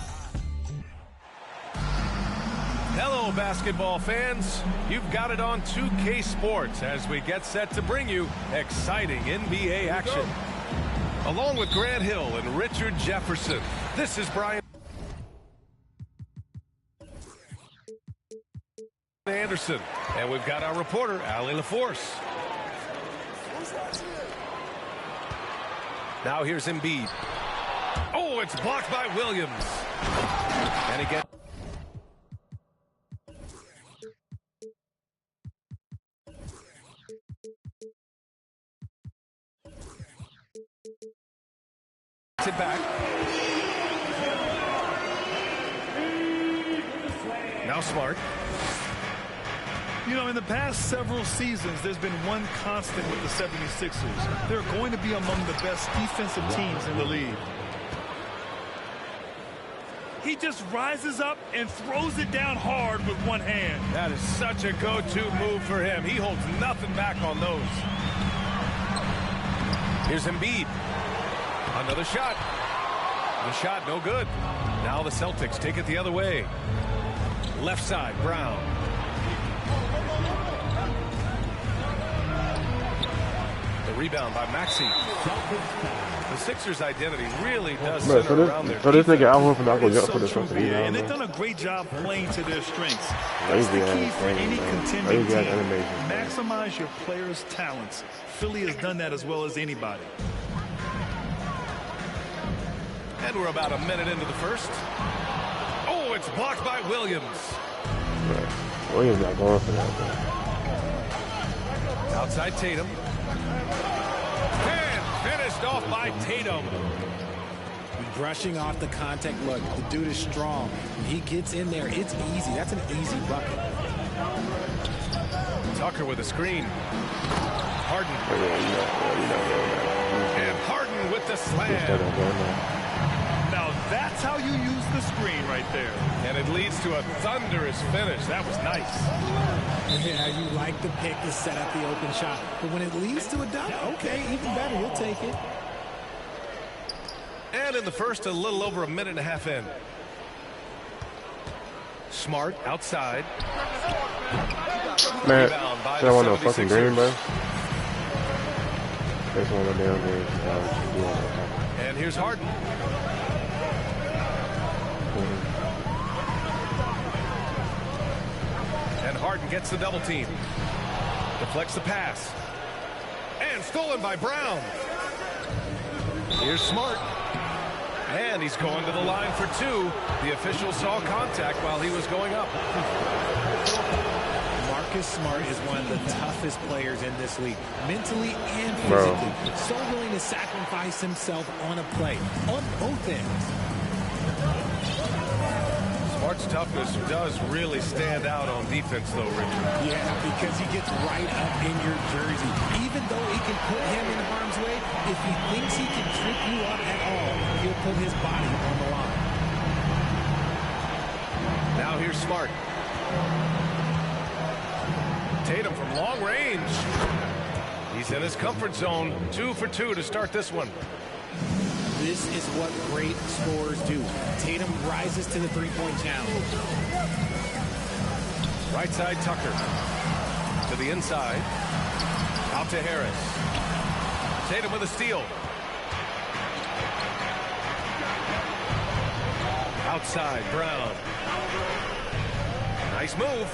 [SPEAKER 7] Hello, basketball fans. You've got it on 2K Sports as we get set to bring you exciting NBA action. Along with Grant Hill and Richard Jefferson, this is Brian Anderson, and we've got our reporter, Allie LaForce. Now here's Embiid. Oh, it's blocked by Williams. And he gets... it back. Now Smart.
[SPEAKER 10] You know, in the past several seasons, there's been one constant with the 76ers. They're going to be among the best defensive teams in the league. He just rises up and throws it down hard with one hand.
[SPEAKER 7] That is such a go-to move for him. He holds nothing back on those. Here's Embiid. Another shot. The shot no good. Now the Celtics take it the other way. Left side, Brown. The rebound by Maxey. The Sixers' identity really does center around their
[SPEAKER 1] this nigga Al Horford not gonna jump for the fucking rebound.
[SPEAKER 10] And they've done a great job playing to their strengths. That's the key for any contending team. Maximize your players' talents. Philly has done that as well as anybody.
[SPEAKER 7] And we're about a minute into the first. Oh, it's blocked by Williams.
[SPEAKER 1] Right. Williams not going for that, though.
[SPEAKER 7] Outside Tatum. And finished off by Tatum.
[SPEAKER 13] Brushing off the contact. Look, the dude is strong. When he gets in there, it's easy. That's an easy bucket.
[SPEAKER 7] Tucker with a screen. Harden. And Harden with the slam.
[SPEAKER 10] Now that's how you use the screen right there.
[SPEAKER 7] And it leads to a thunderous finish. That was nice.
[SPEAKER 13] Yeah, you like the pick to set up the open shot. But when it leads to a dunk, okay, even better, you'll take it.
[SPEAKER 7] And in the first, a little over a minute and a half in. Smart outside.
[SPEAKER 1] Man, I want no fucking green, bro. There's one down there.
[SPEAKER 7] And here's Harden. And Harden gets the double team. Deflects the pass. And stolen by Brown. Here's Smart. And he's going to the line for two. The official saw contact while he was going up.
[SPEAKER 13] Marcus Smart is one of the toughest players in this league, mentally and physically. So willing to sacrifice himself on a play, on both ends.
[SPEAKER 7] Smart's toughness does really stand out on defense, though, Richard.
[SPEAKER 13] Yeah, because he gets right up in your jersey. Even though he can put him in harm's way, if he thinks he can trip you up at all, he'll put his body on the line.
[SPEAKER 7] Now here's Smart. Tatum from long range. He's in his comfort zone. 2 for 2 to start this one.
[SPEAKER 13] This is what great scorers do. Tatum rises to the three-point challenge.
[SPEAKER 7] Right side, Tucker. To the inside. Out to Harris. Tatum with a steal. Outside, Brown. Nice move.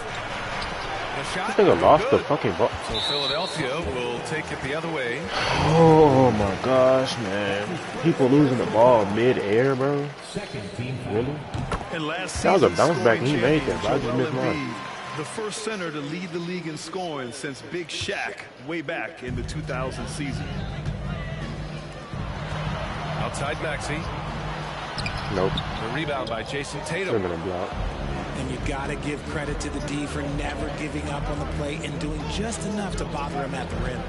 [SPEAKER 7] The shot.
[SPEAKER 1] I think I lost the fucking ball.
[SPEAKER 7] So Philadelphia will take it the other way.
[SPEAKER 1] Oh my gosh, man. People losing the ball mid-air, bro. Really?
[SPEAKER 10] And last
[SPEAKER 1] that was a bounce back. He made that, but I just missed mine.
[SPEAKER 10] The first center to lead the league in scoring since Big Shaq way back in the 2000 season.
[SPEAKER 7] Outside Maxey.
[SPEAKER 1] Nope.
[SPEAKER 7] The rebound by Jason Tatum.
[SPEAKER 13] And you got to give credit to the D for never giving up on the play and doing just enough to bother him at the rim.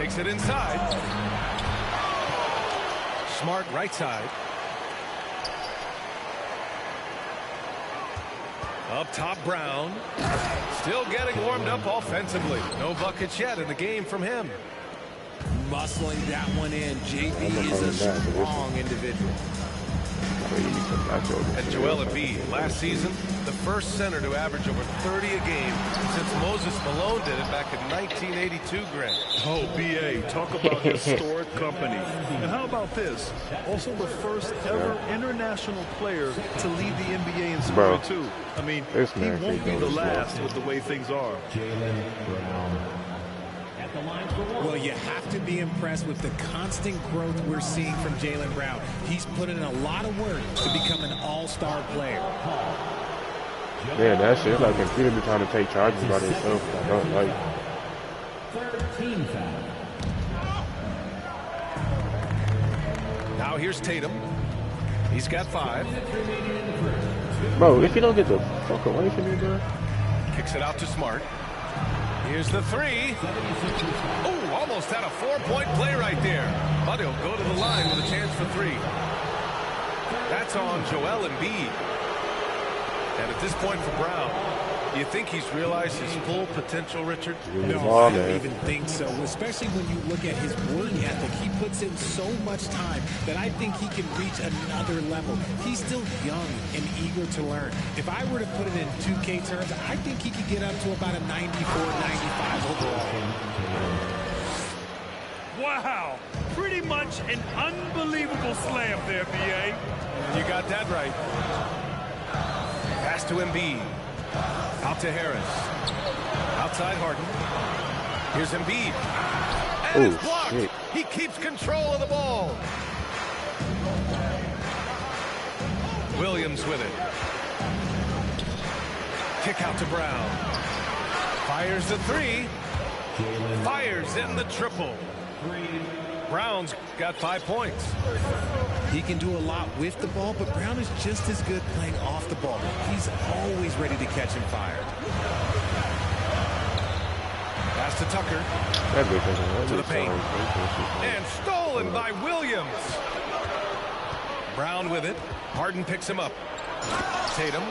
[SPEAKER 7] Takes it inside. Smart right side. Up top, Brown. Still getting warmed up offensively. No buckets yet in the game from him.
[SPEAKER 13] Muscling that one in. JB is a strong individual.
[SPEAKER 7] And Joel Embiid, last season, the first center to average over 30 a game since Moses Malone did it back in 1982, Grant.
[SPEAKER 10] Oh, BA, talk about historic company. And how about this? Also the first ever international player to lead the NBA in scoring, too. I mean, he won't be the last with the way things are.
[SPEAKER 15] Jaylen Brown.
[SPEAKER 13] Well, you have to be impressed with the constant growth we're seeing from Jaylen Brown. He's put in a lot of work to become an all-star player.
[SPEAKER 1] Yeah, that shit like a computer be trying to take charges by themselves. I don't like.
[SPEAKER 15] 13 foul.
[SPEAKER 7] Now here's Tatum. He's got 5.
[SPEAKER 1] Bro, if you don't get the fuck away from me, bro.
[SPEAKER 7] Kicks it out to Smart. Here's the 3. Oh, almost had a 4-point play right there. But he'll go to the line with a chance for 3. That's on Joel Embiid. And at this point for Brown, do you think he's realized his full potential, Richard?
[SPEAKER 13] No, I don't even think so. Especially when you look at his work ethic. He puts in so much time that I think he can reach another level. He's still young and eager to learn. If I were to put it in 2K terms, I think he could get up to about a 94, 95 overall.
[SPEAKER 10] Wow, pretty much an unbelievable slam there, BA.
[SPEAKER 7] You got that right. Pass to Embiid. Out to Harris. Outside Harden. Here's Embiid. And it's blocked. Shit. He keeps control of the ball. Williams with it. Kick out to Brown. Fires the 3. Fires in the triple. Brown's got 5 points.
[SPEAKER 13] He can do a lot with the ball, but Brown is just as good playing off the ball. He's always ready to catch and fire.
[SPEAKER 7] Pass to Tucker. To the paint. And stolen by Williams. Brown with it. Harden picks him up. Tatum.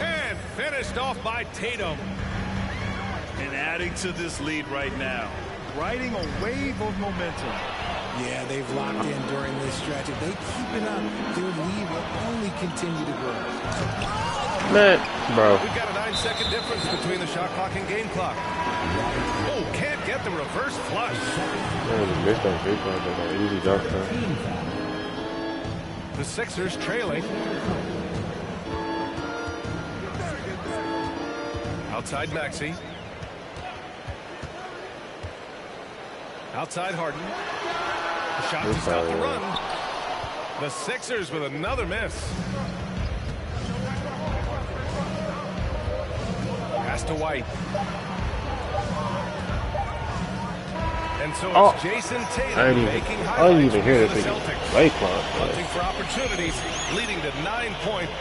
[SPEAKER 7] And finished off by Tatum.
[SPEAKER 10] And adding to this lead right now. Riding a wave of momentum.
[SPEAKER 13] Yeah, they've locked in during this stretch. If they keep it up, their lead will only continue to grow.
[SPEAKER 1] Man, bro.
[SPEAKER 7] We've got a 9-second difference between the shot clock and game clock. Oh, can't get the reverse flush.
[SPEAKER 1] Man, missed that big one, but that easy dunk.
[SPEAKER 7] The Sixers trailing. Outside Maxey. Outside Harden. The shot to stop the run. The Sixers with another miss. Pass to White. And so it's Jason Tatum making highlights.
[SPEAKER 1] I didn't even hear
[SPEAKER 7] the
[SPEAKER 1] this
[SPEAKER 7] Celtics.
[SPEAKER 1] play clock.
[SPEAKER 7] Hunting for opportunities, leading to 9 points.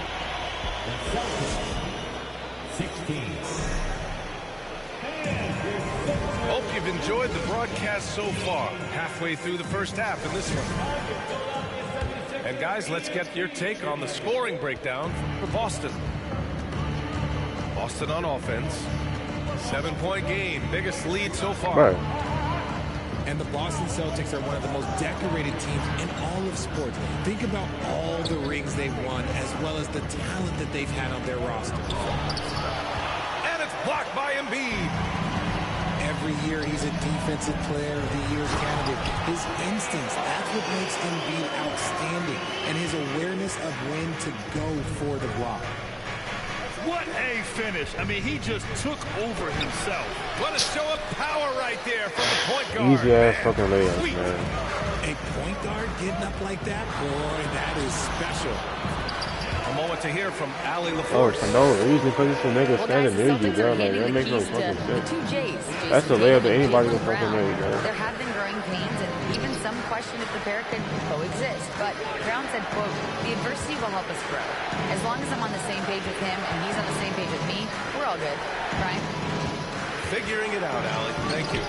[SPEAKER 15] 16.
[SPEAKER 7] Hope you've enjoyed the broadcast so far. Halfway through the first half in this one. And guys, let's get your take on the scoring breakdown for Boston. Boston on offense. 7-point game. Biggest lead so far.
[SPEAKER 1] Right.
[SPEAKER 13] And the Boston Celtics are one of the most decorated teams in all of sports. Think about all the rings they've won, as well as the talent that they've had on their roster.
[SPEAKER 7] And it's blocked by Embiid.
[SPEAKER 13] Every year he's a defensive player of the year candidate. His instincts, that's what makes Embiid outstanding. And his awareness of when to go for the block.
[SPEAKER 10] What a finish. I mean, he just took over himself.
[SPEAKER 7] What a show of power right there from the point guard.
[SPEAKER 1] Easy ass fucking layup, man.
[SPEAKER 13] A point guard getting up like that? Boy, that is special.
[SPEAKER 7] A moment to hear from Allie
[SPEAKER 1] Oh,
[SPEAKER 7] LaForce.
[SPEAKER 1] for no reason, because it's a nigga standing near you, bro. Like, that makes no fucking sense. That's the layup that anybody will fucking make, bro.
[SPEAKER 11] There have been growing pains and even some question if the pair could coexist. But Brown said, quote, the adversity will help us grow. As long as I'm on the same page with him and he's on the same page with me, we're all good. Right?
[SPEAKER 7] figuring it out, Alec. Thank you.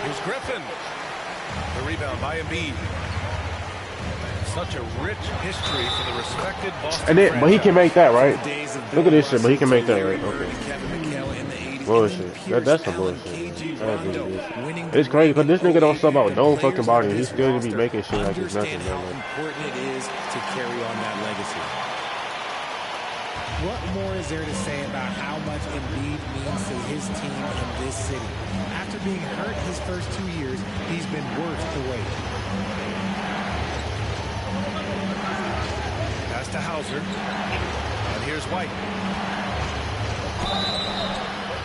[SPEAKER 7] Here's Griffin. The rebound by Embiid. Such a rich history for the respected Boston
[SPEAKER 1] And then, but he can make that, right?
[SPEAKER 7] franchise.
[SPEAKER 1] Look at this shit, but he can make that, right? Okay.
[SPEAKER 13] Kevin McHale in the 80s.
[SPEAKER 1] Bullshit. That's some bullshit. It's crazy because this nigga don't sub out no fucking body. He still be making shit like it's nothing,
[SPEAKER 13] Understand how
[SPEAKER 1] man.
[SPEAKER 13] important it is to carry on that legacy. What more is there to say about how much Embiid means to his team in this city? After being hurt his first 2 years, he's been worth the wait.
[SPEAKER 7] Pass to Hauser. And here's White.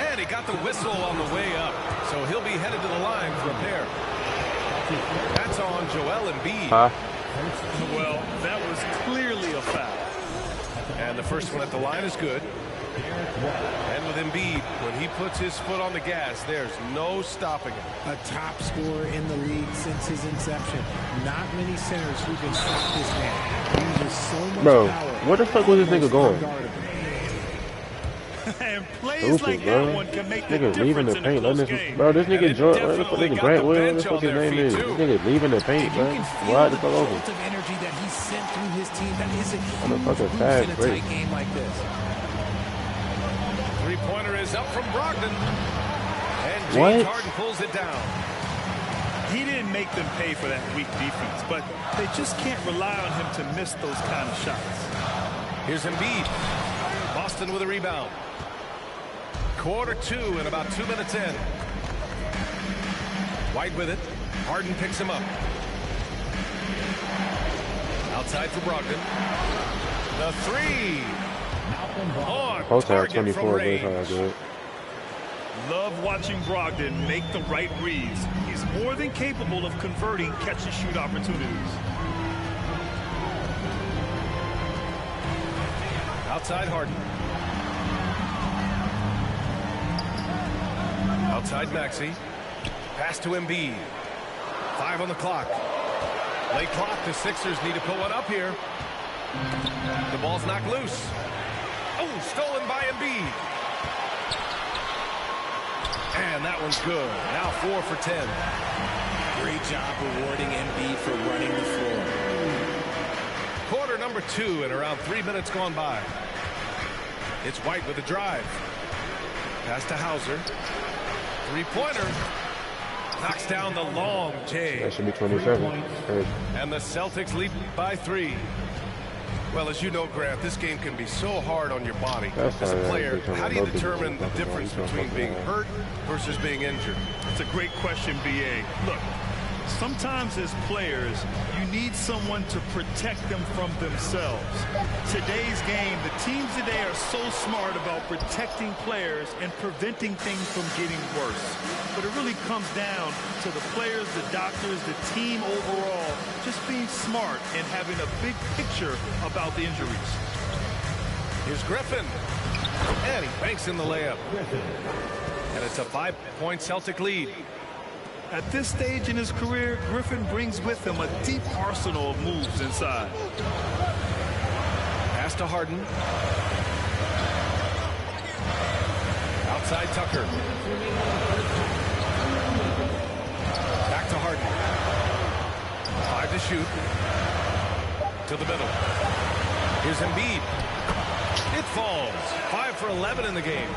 [SPEAKER 7] And he got the whistle on the way up. So he'll be headed to the line for a pair. That's on Joel Embiid.
[SPEAKER 10] Well, that was clearly a foul.
[SPEAKER 7] And the first one at the line is good. And with Embiid, when he puts his foot on the gas, there's no stopping him.
[SPEAKER 13] A top scorer in the league since his inception. Not many centers who can stop this man. He uses so much
[SPEAKER 1] Bro,
[SPEAKER 13] power.
[SPEAKER 1] where the fuck was this nigga going?
[SPEAKER 10] And plays
[SPEAKER 1] Stupid,
[SPEAKER 10] like
[SPEAKER 1] bro.
[SPEAKER 10] that one can make the
[SPEAKER 1] Nigga leaving the
[SPEAKER 10] difference in a
[SPEAKER 1] paint. Let
[SPEAKER 10] close
[SPEAKER 1] this,
[SPEAKER 10] game.
[SPEAKER 1] bro, this nigga Jordan, what the fuck, nigga Grant Williams, what the fuck his
[SPEAKER 7] on their
[SPEAKER 1] name is?
[SPEAKER 7] feet,
[SPEAKER 1] This nigga leaving the paint, bro. Why the fuck over?
[SPEAKER 13] Of energy that he sent through his team. That is a
[SPEAKER 1] Motherfucker
[SPEAKER 13] huge
[SPEAKER 1] fast
[SPEAKER 13] boost in a
[SPEAKER 1] break.
[SPEAKER 13] tight game like this.
[SPEAKER 7] Three-pointer is up from Brogdon. And
[SPEAKER 1] What?
[SPEAKER 7] James Harden pulls it down.
[SPEAKER 10] He didn't make them pay for that weak defense, but they just can't rely on him to miss those kind of shots.
[SPEAKER 7] Here's Embiid. Boston with a rebound. Quarter two and about 2 minutes in. White with it. Harden picks him up. Outside for Brogdon. The three. On
[SPEAKER 1] Post out
[SPEAKER 10] target
[SPEAKER 1] 24,
[SPEAKER 10] from
[SPEAKER 1] but
[SPEAKER 10] range.
[SPEAKER 1] it's all good.
[SPEAKER 10] Love watching Brogdon make the right reads. He's more than capable of converting catch-and-shoot opportunities.
[SPEAKER 7] Outside Harden. Outside Maxey. Pass to Embiid. 5 on the clock. Late clock. The Sixers need to put one up here. The ball's knocked loose. Oh, stolen by Embiid. And that one's good. Now 4 for 10.
[SPEAKER 13] Great job rewarding Embiid for running the floor.
[SPEAKER 7] Quarter number 2 and around 3 minutes gone by. It's White with the drive. Pass to Hauser. Three-pointer. Knocks down the long J.
[SPEAKER 1] That should be 27. Crazy.
[SPEAKER 7] And the Celtics lead by 3. Well, as you know, Grant, this game can be so hard on your body.
[SPEAKER 1] That's
[SPEAKER 7] As a
[SPEAKER 1] how
[SPEAKER 7] player,
[SPEAKER 1] they
[SPEAKER 7] how do you
[SPEAKER 1] come
[SPEAKER 7] determine the
[SPEAKER 1] up with
[SPEAKER 7] difference
[SPEAKER 1] those
[SPEAKER 7] between being hurt versus being injured?
[SPEAKER 10] It's a great question, B.A. Look, sometimes as players, you need someone to protect them from themselves. Today's game, the teams today are so smart about protecting players and preventing things from getting worse. But it really comes down to the players, the doctors, the team overall, just being smart and having a big picture about the injuries.
[SPEAKER 7] Here's Griffin. And he banks in the layup. And it's a 5-point Celtic lead.
[SPEAKER 10] At this stage in his career, Griffin brings with him a deep arsenal of moves inside.
[SPEAKER 7] Pass to Harden. Outside Tucker. Back to Harden. 5 to shoot. To the middle. Here's Embiid. It falls. 5 for 11 in the game.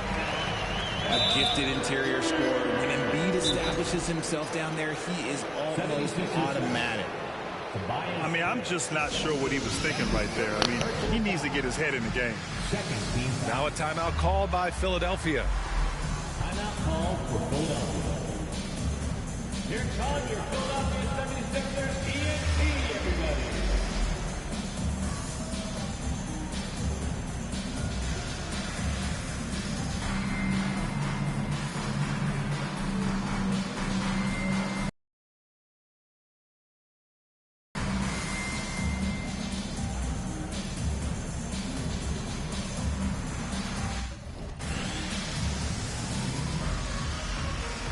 [SPEAKER 13] A gifted interior scorer. When Embiid establishes himself down there, he is almost automatic.
[SPEAKER 10] I mean, I'm just not sure what he was thinking right there. I mean, he needs to get his head in the game.
[SPEAKER 7] Now a timeout called by Philadelphia.
[SPEAKER 15] Timeout call for Philadelphia. Here comes your Philadelphia 76ers TNT, everybody.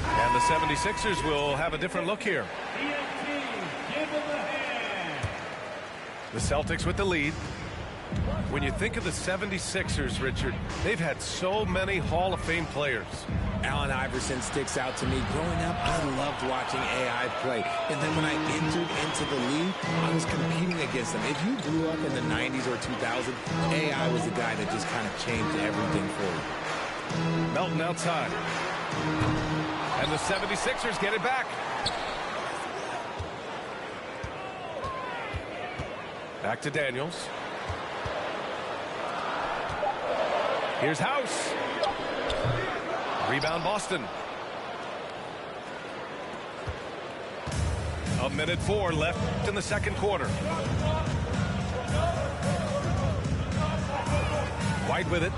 [SPEAKER 7] And the 76ers will have a different look here. The Celtics with the lead. When you think of the 76ers, Richard, they've had so many Hall of Fame players.
[SPEAKER 13] Allen Iverson sticks out to me. Growing up, I loved watching AI play. And then when I entered into the league, I was competing against them. If you grew up in the 90s or 2000s, AI was the guy that just kind of changed everything for you.
[SPEAKER 7] Melton outside. And the 76ers get it back. Back to Daniels. Here's House. Rebound Boston. 1:04 left in the second quarter. White with it.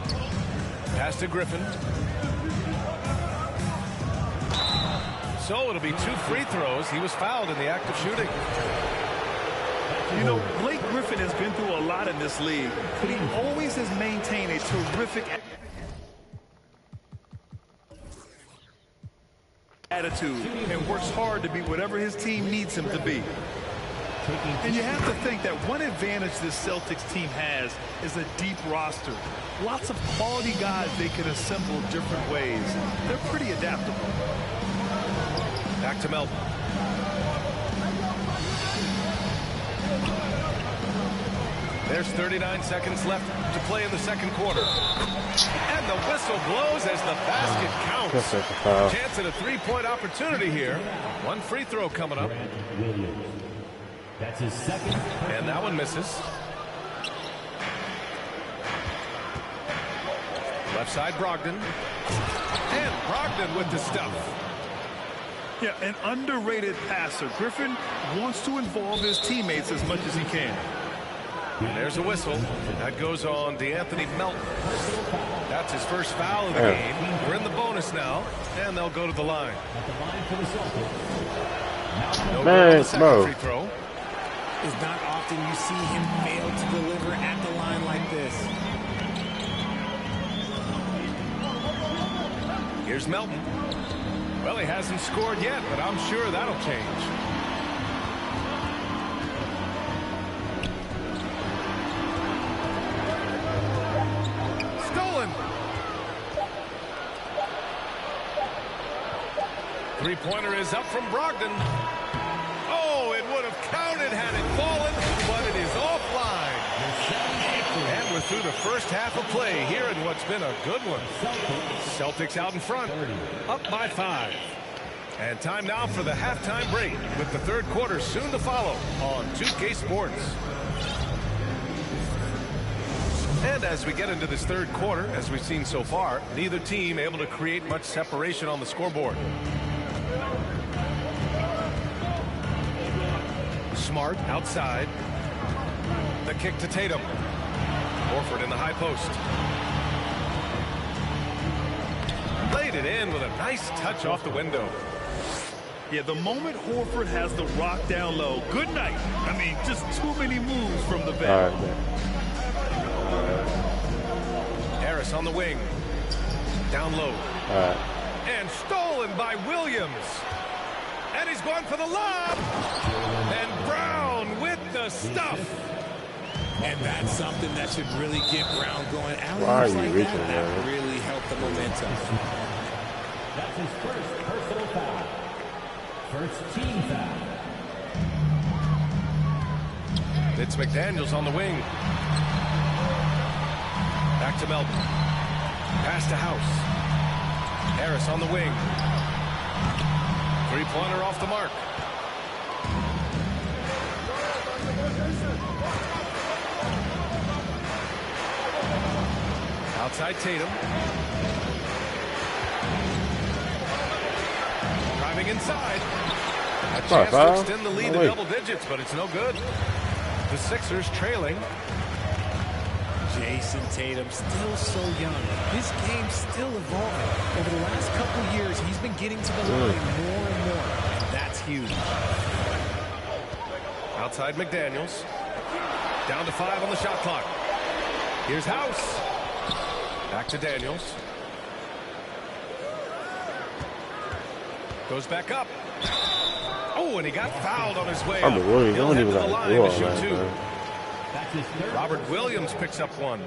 [SPEAKER 7] Pass to Griffin. So it'll be 2 free throws. He was fouled in the act of shooting.
[SPEAKER 10] You know, Blake Griffin has been through a lot in this league, but he always has maintained a terrific attitude and works hard to be whatever his team needs him to be. And you have to think that one advantage this Celtics team has is a deep roster. Lots of quality guys they can assemble different ways. They're pretty adaptable.
[SPEAKER 7] Back to Melton. There's 39 seconds left to play in the second quarter. And the whistle blows as the basket counts. Chance at a 3-point opportunity here. 1 free throw coming up.
[SPEAKER 15] That's his second.
[SPEAKER 7] And that one misses. Left side Brogdon. And Brogdon with the stuff.
[SPEAKER 10] Yeah, an underrated passer. Griffin wants to involve his teammates as much as he can.
[SPEAKER 7] And there's a whistle. That goes on DeAnthony Melton. That's his first foul of the game. We're in the bonus now, and they'll go to the line. No good on the second free throw.
[SPEAKER 13] It's not often you see him fail to deliver at the line like this.
[SPEAKER 7] Here's Melton. Well, he hasn't scored yet, but I'm sure that'll change. Three-pointer is up from Brogdon. Oh, it would have counted had it fallen, but it is offline. And we're through the first half of play here in what's been a good one. Celtics out in front, up by 5. And time now for the halftime break, with the third quarter soon to follow on 2K Sports. And as we get into this third quarter, as we've seen so far, neither team able to create much separation on the scoreboard. Smart outside. The kick to Tatum. Horford in the high post. Laid it in with a nice touch off the window.
[SPEAKER 10] Yeah, the moment Horford has the rock down low, good night. I mean, just too many moves from the vet.
[SPEAKER 7] Harris on the wing. Down low. And stolen by Williams. And he's going for the lob. And Brown with the stuff.
[SPEAKER 13] And that's something that should really get Brown going.
[SPEAKER 1] Why are you reaching,
[SPEAKER 13] that really helped the momentum.
[SPEAKER 15] That's his first personal foul. First team foul.
[SPEAKER 7] It's McDaniels on the wing. Back to Melton. Pass to House. Harris on the wing. Three-pointer off the mark. Outside Tatum. Driving inside. A chance to extend the lead to double digits, but it's no good. The Sixers trailing.
[SPEAKER 13] Jason Tatum, still so young. His game's still evolving. Over the last couple years, he's been getting to the line more and more. And that's huge.
[SPEAKER 7] Outside McDaniels. Down to 5 on the shot clock. Here's House. Back to Daniels. Goes back up. Oh, and he got fouled on his way up. He'll head to the line to shoot 2. Robert Williams picks up 1.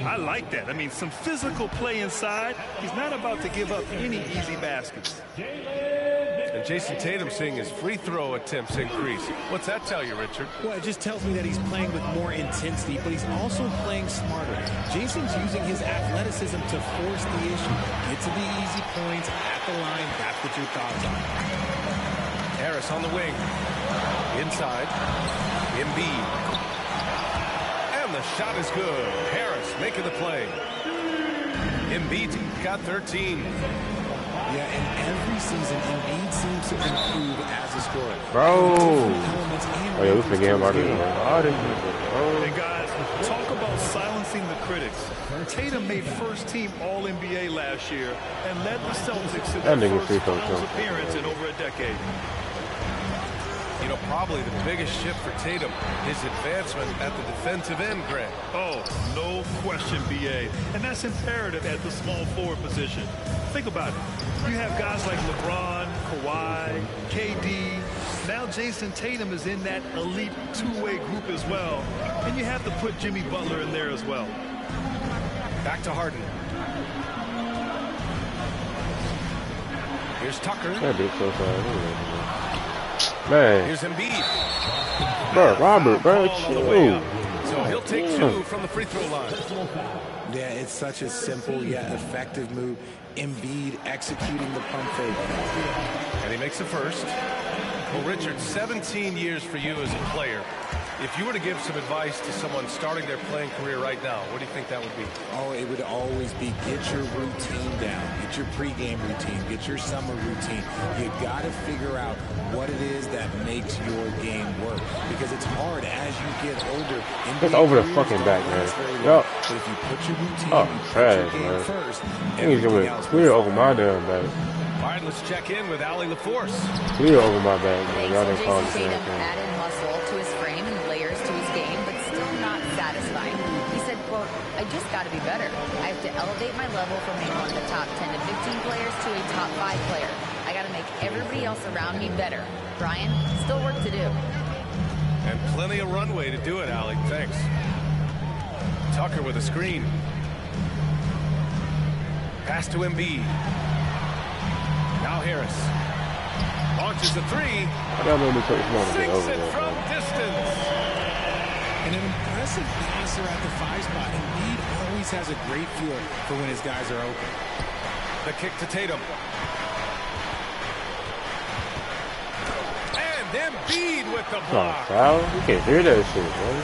[SPEAKER 10] I like that. I mean, some physical play inside. He's not about to give up any easy baskets.
[SPEAKER 7] And Jason Tatum seeing his free throw attempts increase. What's that tell you, Richard?
[SPEAKER 13] Well, it just tells me that he's playing with more intensity, but he's also playing smarter. Jason's using his athleticism to force the issue. Get to the easy points at the line. That's what your thoughts are.
[SPEAKER 7] Harris on the wing. Inside. Embiid. And the shot is good. Harris making the play. Embiid got 13.
[SPEAKER 13] Yeah, and every season, Embiid seems to improve as a scorer.
[SPEAKER 1] Bro. Oh, yeah, we forget about it.
[SPEAKER 10] Hey, guys, talk about silencing the critics. Tatum made first-team All-NBA last year and led the Celtics to their first finals appearance in over a decade.
[SPEAKER 7] You know, probably the biggest shift for Tatum, his advancement at the defensive end, Greg.
[SPEAKER 10] Oh, no question, B.A. And that's imperative at the small forward position. Think about it. You have guys like LeBron, Kawhi, KD. Now Jason Tatum is in that elite two-way group as well. And you have to put Jimmy Butler in there as well.
[SPEAKER 7] Back to Harden. Here's Tucker.
[SPEAKER 1] That bitch so far. Man.
[SPEAKER 7] Here's Embiid.
[SPEAKER 1] Bro, Robert, bro, chill.
[SPEAKER 7] So he'll take two from the free throw line.
[SPEAKER 13] Yeah, it's such a simple yet effective move. Embiid executing the pump fake.
[SPEAKER 7] And he makes the first. Well, Richard, 17 years for you as a player. If you were to give some advice to someone starting their playing career right now, what do you think that would be?
[SPEAKER 13] Oh, it would always be get your routine down. Get your pregame routine. Get your summer routine. You got to figure out what it is that makes your game work. Because it's hard as you get older.
[SPEAKER 1] It's over the fucking back, man. Yup.
[SPEAKER 13] But if you put your routine,
[SPEAKER 1] oh, trash, man.
[SPEAKER 13] First,
[SPEAKER 1] He's going clear over my damn back.
[SPEAKER 7] All right, let's check in with Allie LaForce.
[SPEAKER 1] Clear over my back, man. Y'all didn't call the same thing.
[SPEAKER 11] Added muscle to his frame and layers to his game, but still not satisfied. He said, quote, I just got to be better. I have to elevate my level from being one of the top 10 to 15 players to a top 5 player. I got to make everybody else around me better. Brian, still work to do.
[SPEAKER 7] And plenty of runway to do it, Allie. Thanks. Tucker with a screen. Pass to Embiid. Now Harris launches the three. Sinks it from distance.
[SPEAKER 13] An impressive passer at the 5 spot. Embiid always has a great feel for when his guys are open.
[SPEAKER 7] The kick to Tatum. And Embiid with the block.
[SPEAKER 1] Oh, you can't hear that shit, man.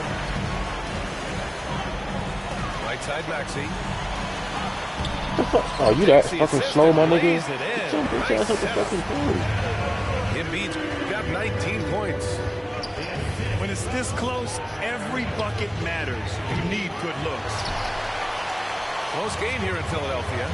[SPEAKER 7] Right side Maxey.
[SPEAKER 1] Oh, you that fucking slow, my nigga? Some bitch ass up the fucking thing.
[SPEAKER 7] Embiid's got 19 points.
[SPEAKER 10] When it's this close, every bucket matters. You need good looks.
[SPEAKER 7] Close game here in Philadelphia.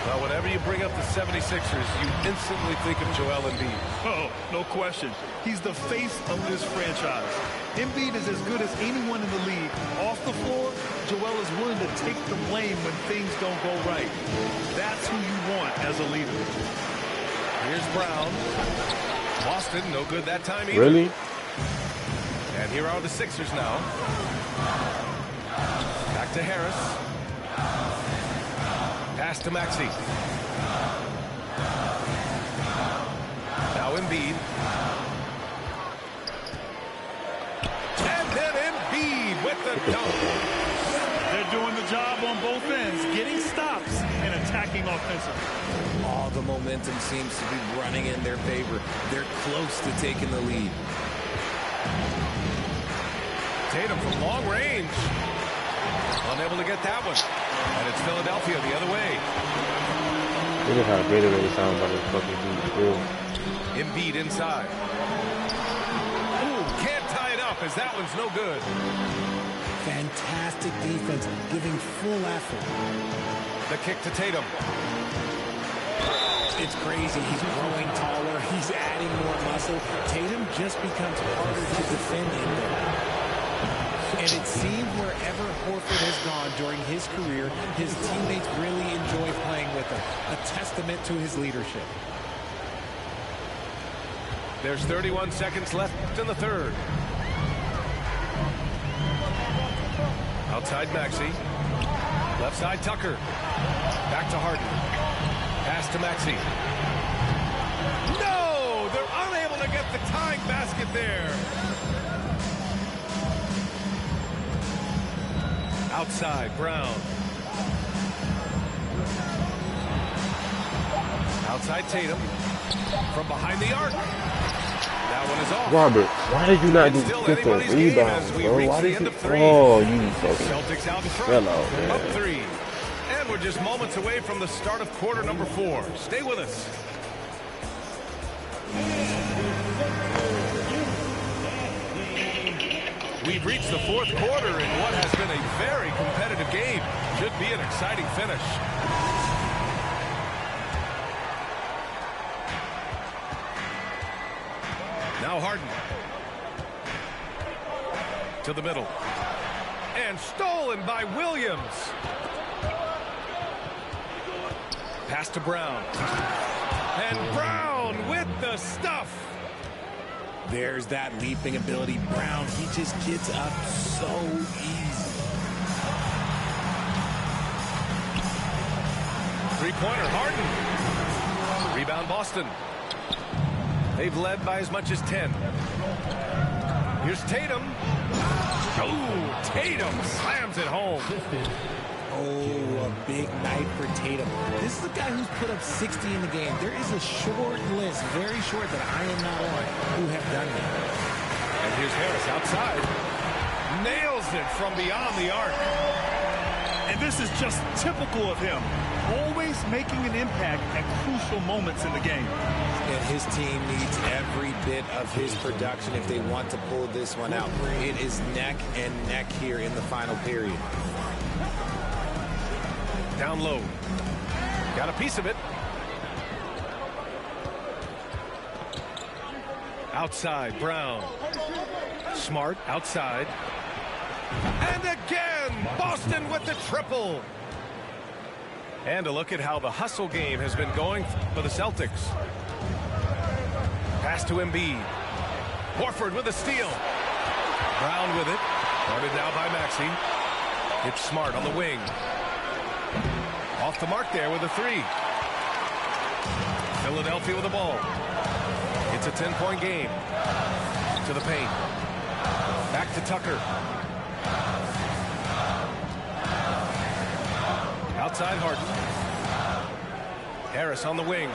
[SPEAKER 7] Well, whenever you bring up the 76ers, you instantly think of Joel Embiid.
[SPEAKER 10] Oh, no question. He's the face of this franchise. Embiid is as good as anyone in the league. Off the floor, Joel is willing to take the blame when things don't go right. That's who you want as a leader.
[SPEAKER 7] Here's Brown. Boston, no good that time either.
[SPEAKER 1] Really?
[SPEAKER 7] And here are the Sixers now. Back to Harris. Pass to Maxey. Now Embiid. And then Embiid with the dunk.
[SPEAKER 10] They're doing the job on both ends, getting stops and attacking offensively.
[SPEAKER 13] All the momentum seems to be running in their favor. They're close to taking the lead.
[SPEAKER 7] Tatum from long range. Unable to get that one. And it's Philadelphia the other way.
[SPEAKER 1] Look at how great it sounds about this fucking beat.
[SPEAKER 7] Embiid inside. Ooh, can't tie it up as that one's no good.
[SPEAKER 13] Fantastic defense, giving full effort.
[SPEAKER 7] The kick to Tatum.
[SPEAKER 13] It's crazy. He's growing taller. He's adding more muscle. Tatum just becomes harder to defend in there. And it seems wherever Horford has gone during his career, his teammates really enjoy playing with him. A testament to his leadership.
[SPEAKER 7] There's 31 seconds left in the third. Outside Maxey. Left side Tucker. Back to Harden. Pass to Maxey. No! They're unable to get the tying basket there. Outside Brown. Outside Tatum. From behind the arc. That one is off.
[SPEAKER 1] Robert, why did you not just get the rebound, bro? Why did you? Oh, you fucking.
[SPEAKER 7] Celtics out in front.
[SPEAKER 1] Hello, man.
[SPEAKER 7] Up 3. And we're just moments away from the start of quarter number 4. Stay with us. We've reached the 4th quarter in what has been a very competitive game. Should be an exciting finish. Now Harden. To the middle. And stolen by Williams. Pass to Brown. And Brown with the stuff.
[SPEAKER 13] There's that leaping ability. Brown, he just gets up so easy.
[SPEAKER 7] Three-pointer, Harden. Rebound, Boston. They've led by as much as 10. Here's Tatum. Oh, Tatum slams it home.
[SPEAKER 13] Oh, a big night for Tatum. This is a guy who's put up 60 in the game. There is a short list, very short, that I am not on, who have done that.
[SPEAKER 7] And here's Harris outside. Nails it from beyond the arc.
[SPEAKER 10] And this is just typical of him. Always making an impact at crucial moments in the game.
[SPEAKER 13] And his team needs every bit of his production if they want to pull this one out. It is neck and neck here in the final period.
[SPEAKER 7] Down low. Got a piece of it. Outside, Brown. Smart, outside. And again, Boston with the triple. And a look at how the hustle game has been going for the Celtics. Pass to Embiid. Horford with a steal. Brown with it. Guarded now by Maxey. It's Smart on the wing. Off the mark there with a 3. Philadelphia with the ball. It's a 10-point game. To the paint. Back to Tucker. Outside Harden. Harris on the wing.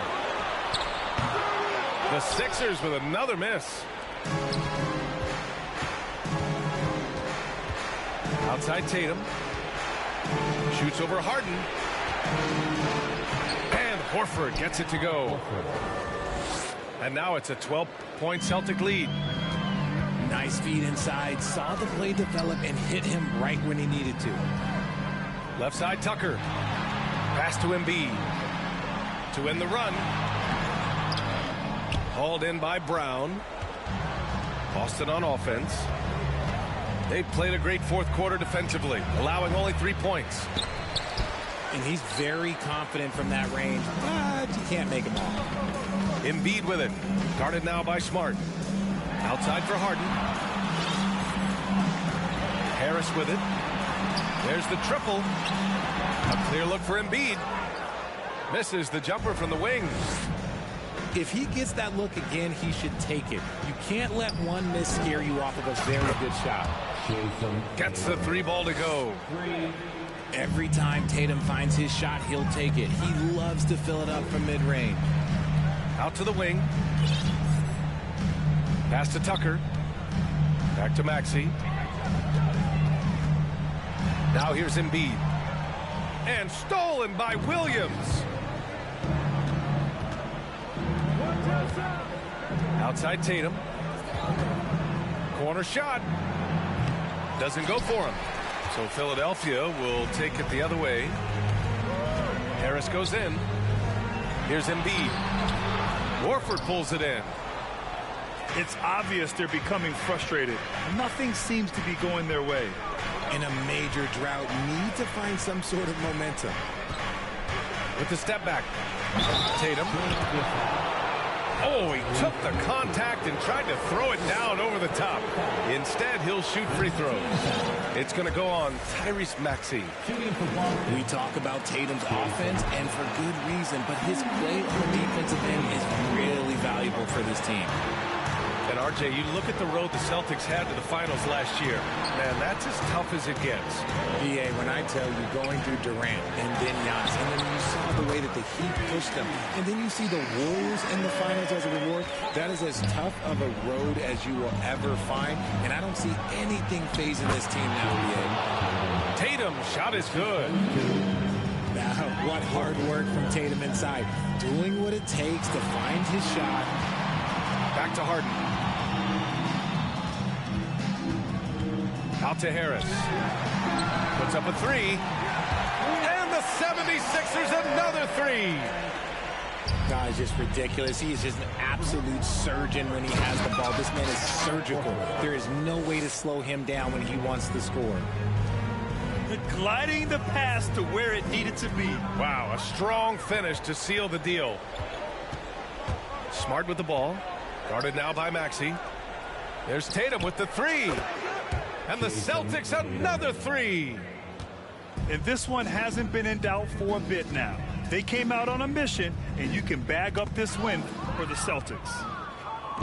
[SPEAKER 7] The Sixers with another miss. Outside Tatum. Shoots over Harden. And Horford gets it to go. And now it's a 12-point Celtic lead.
[SPEAKER 13] Nice feed inside. Saw the play develop and hit him right when he needed to.
[SPEAKER 7] Left side Tucker. Pass to Embiid. To end the run. Hauled in by Brown. Boston on offense. They've played a great 4th quarter defensively, allowing only 3 points.
[SPEAKER 13] And he's very confident from that range, but you can't make him all.
[SPEAKER 7] Embiid with it. Guarded now by Smart. Outside for Harden. Harris with it. There's the triple. A clear look for Embiid. Misses the jumper from the wing.
[SPEAKER 13] If he gets that look again, he should take it. You can't let one miss scare you off of a very good shot.
[SPEAKER 7] Gets the 3 ball to go.
[SPEAKER 13] Every time Tatum finds his shot, he'll take it. He loves to fill it up from mid-range.
[SPEAKER 7] Out to the wing. Pass to Tucker. Back to Maxey. Now here's Embiid. And stolen by Williams. Outside Tatum. Corner shot. Doesn't go for him. So Philadelphia will take it the other way. Harris goes in. Here's Embiid. Horford pulls it in.
[SPEAKER 10] It's obvious they're becoming frustrated. Nothing seems to be going their way.
[SPEAKER 13] In a major drought, need to find some sort of momentum.
[SPEAKER 7] With the step back. Tatum. Oh, he took the contact and tried to throw it down over the top. Instead, he'll shoot free throws. It's going to go on Tyrese Maxey.
[SPEAKER 13] We talk about Tatum's offense, and for good reason, but his play on the defensive end is really valuable for this team.
[SPEAKER 7] And RJ, you look at the road the Celtics had to the finals last year. Man, that's as tough as it gets.
[SPEAKER 13] BA, when I tell you, going through Durant and then Giannis, and then you saw the way that the Heat pushed them, and then you see the Warriors in the finals as a reward, that is as tough of a road as you will ever find, and I don't see anything phasing this team now, BA.
[SPEAKER 7] Tatum's shot is good.
[SPEAKER 13] Now, what hard work from Tatum inside, doing what it takes to find his shot.
[SPEAKER 7] Back to Harden. Out to Harris. Puts up a three. And the 76ers another three.
[SPEAKER 13] Guys, just ridiculous. He is just an absolute surgeon when he has the ball. This man is surgical. There is no way to slow him down when he wants to score.
[SPEAKER 10] Gliding the pass to where it needed to be.
[SPEAKER 7] Wow, a strong finish to seal the deal. Smart with the ball. Guarded now by Maxey. There's Tatum with the three. And the Celtics another three.
[SPEAKER 10] And this one hasn't been in doubt for a bit now. They came out on a mission, and you can bag up this win for the Celtics.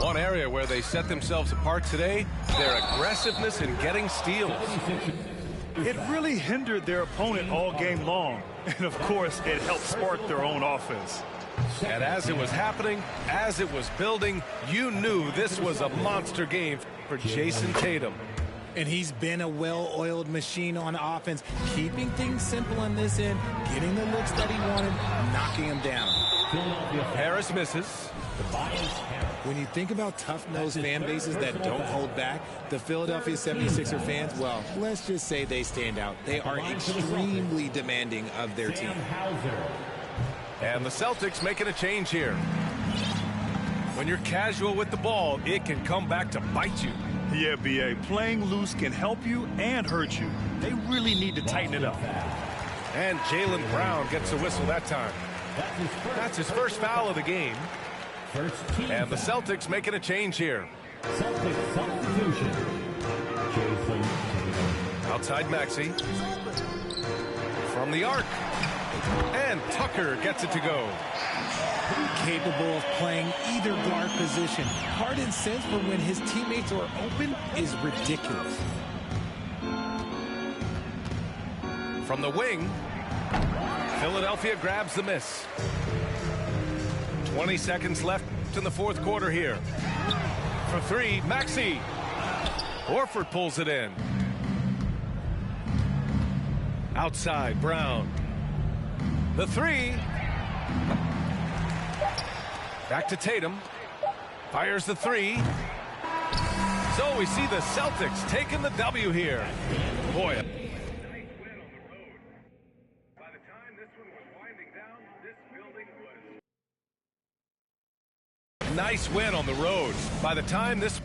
[SPEAKER 7] One area where they set themselves apart today, their aggressiveness in getting steals.
[SPEAKER 10] It really hindered their opponent all game long. And, of course, it helped spark their own offense.
[SPEAKER 7] And as it was happening, as it was building, you knew this was a monster game for Jason Tatum.
[SPEAKER 13] And he's been a well-oiled machine on offense, keeping things simple on this end, getting the looks that he wanted, knocking him down.
[SPEAKER 7] Harris misses.
[SPEAKER 13] When you think about tough-nosed fan bases that don't hold back, the Philadelphia 76er fans, well, let's just say they stand out. They are extremely demanding of their team.
[SPEAKER 7] And the Celtics making a change here. When you're casual with the ball, it can come back to bite you.
[SPEAKER 10] Yeah, B.A., playing loose can help you and hurt you. They really need to tighten it up.
[SPEAKER 7] And Jaylen Brown gets a whistle that time. That's his first foul of the game. And the Celtics making a change here.
[SPEAKER 15] Celtics substitution.
[SPEAKER 7] Outside Maxey. From the arc. And Tucker gets it to go.
[SPEAKER 13] Capable of playing either guard position. Harden's sense for when his teammates are open is ridiculous.
[SPEAKER 7] From the wing, Philadelphia grabs the miss. 20 seconds left in the fourth quarter here. For three, Maxey. Horford pulls it in. Outside, Brown. The three. Back to Tatum. Fires the three. So we see the Celtics taking the W here. Boy. Nice win on the road. By the time this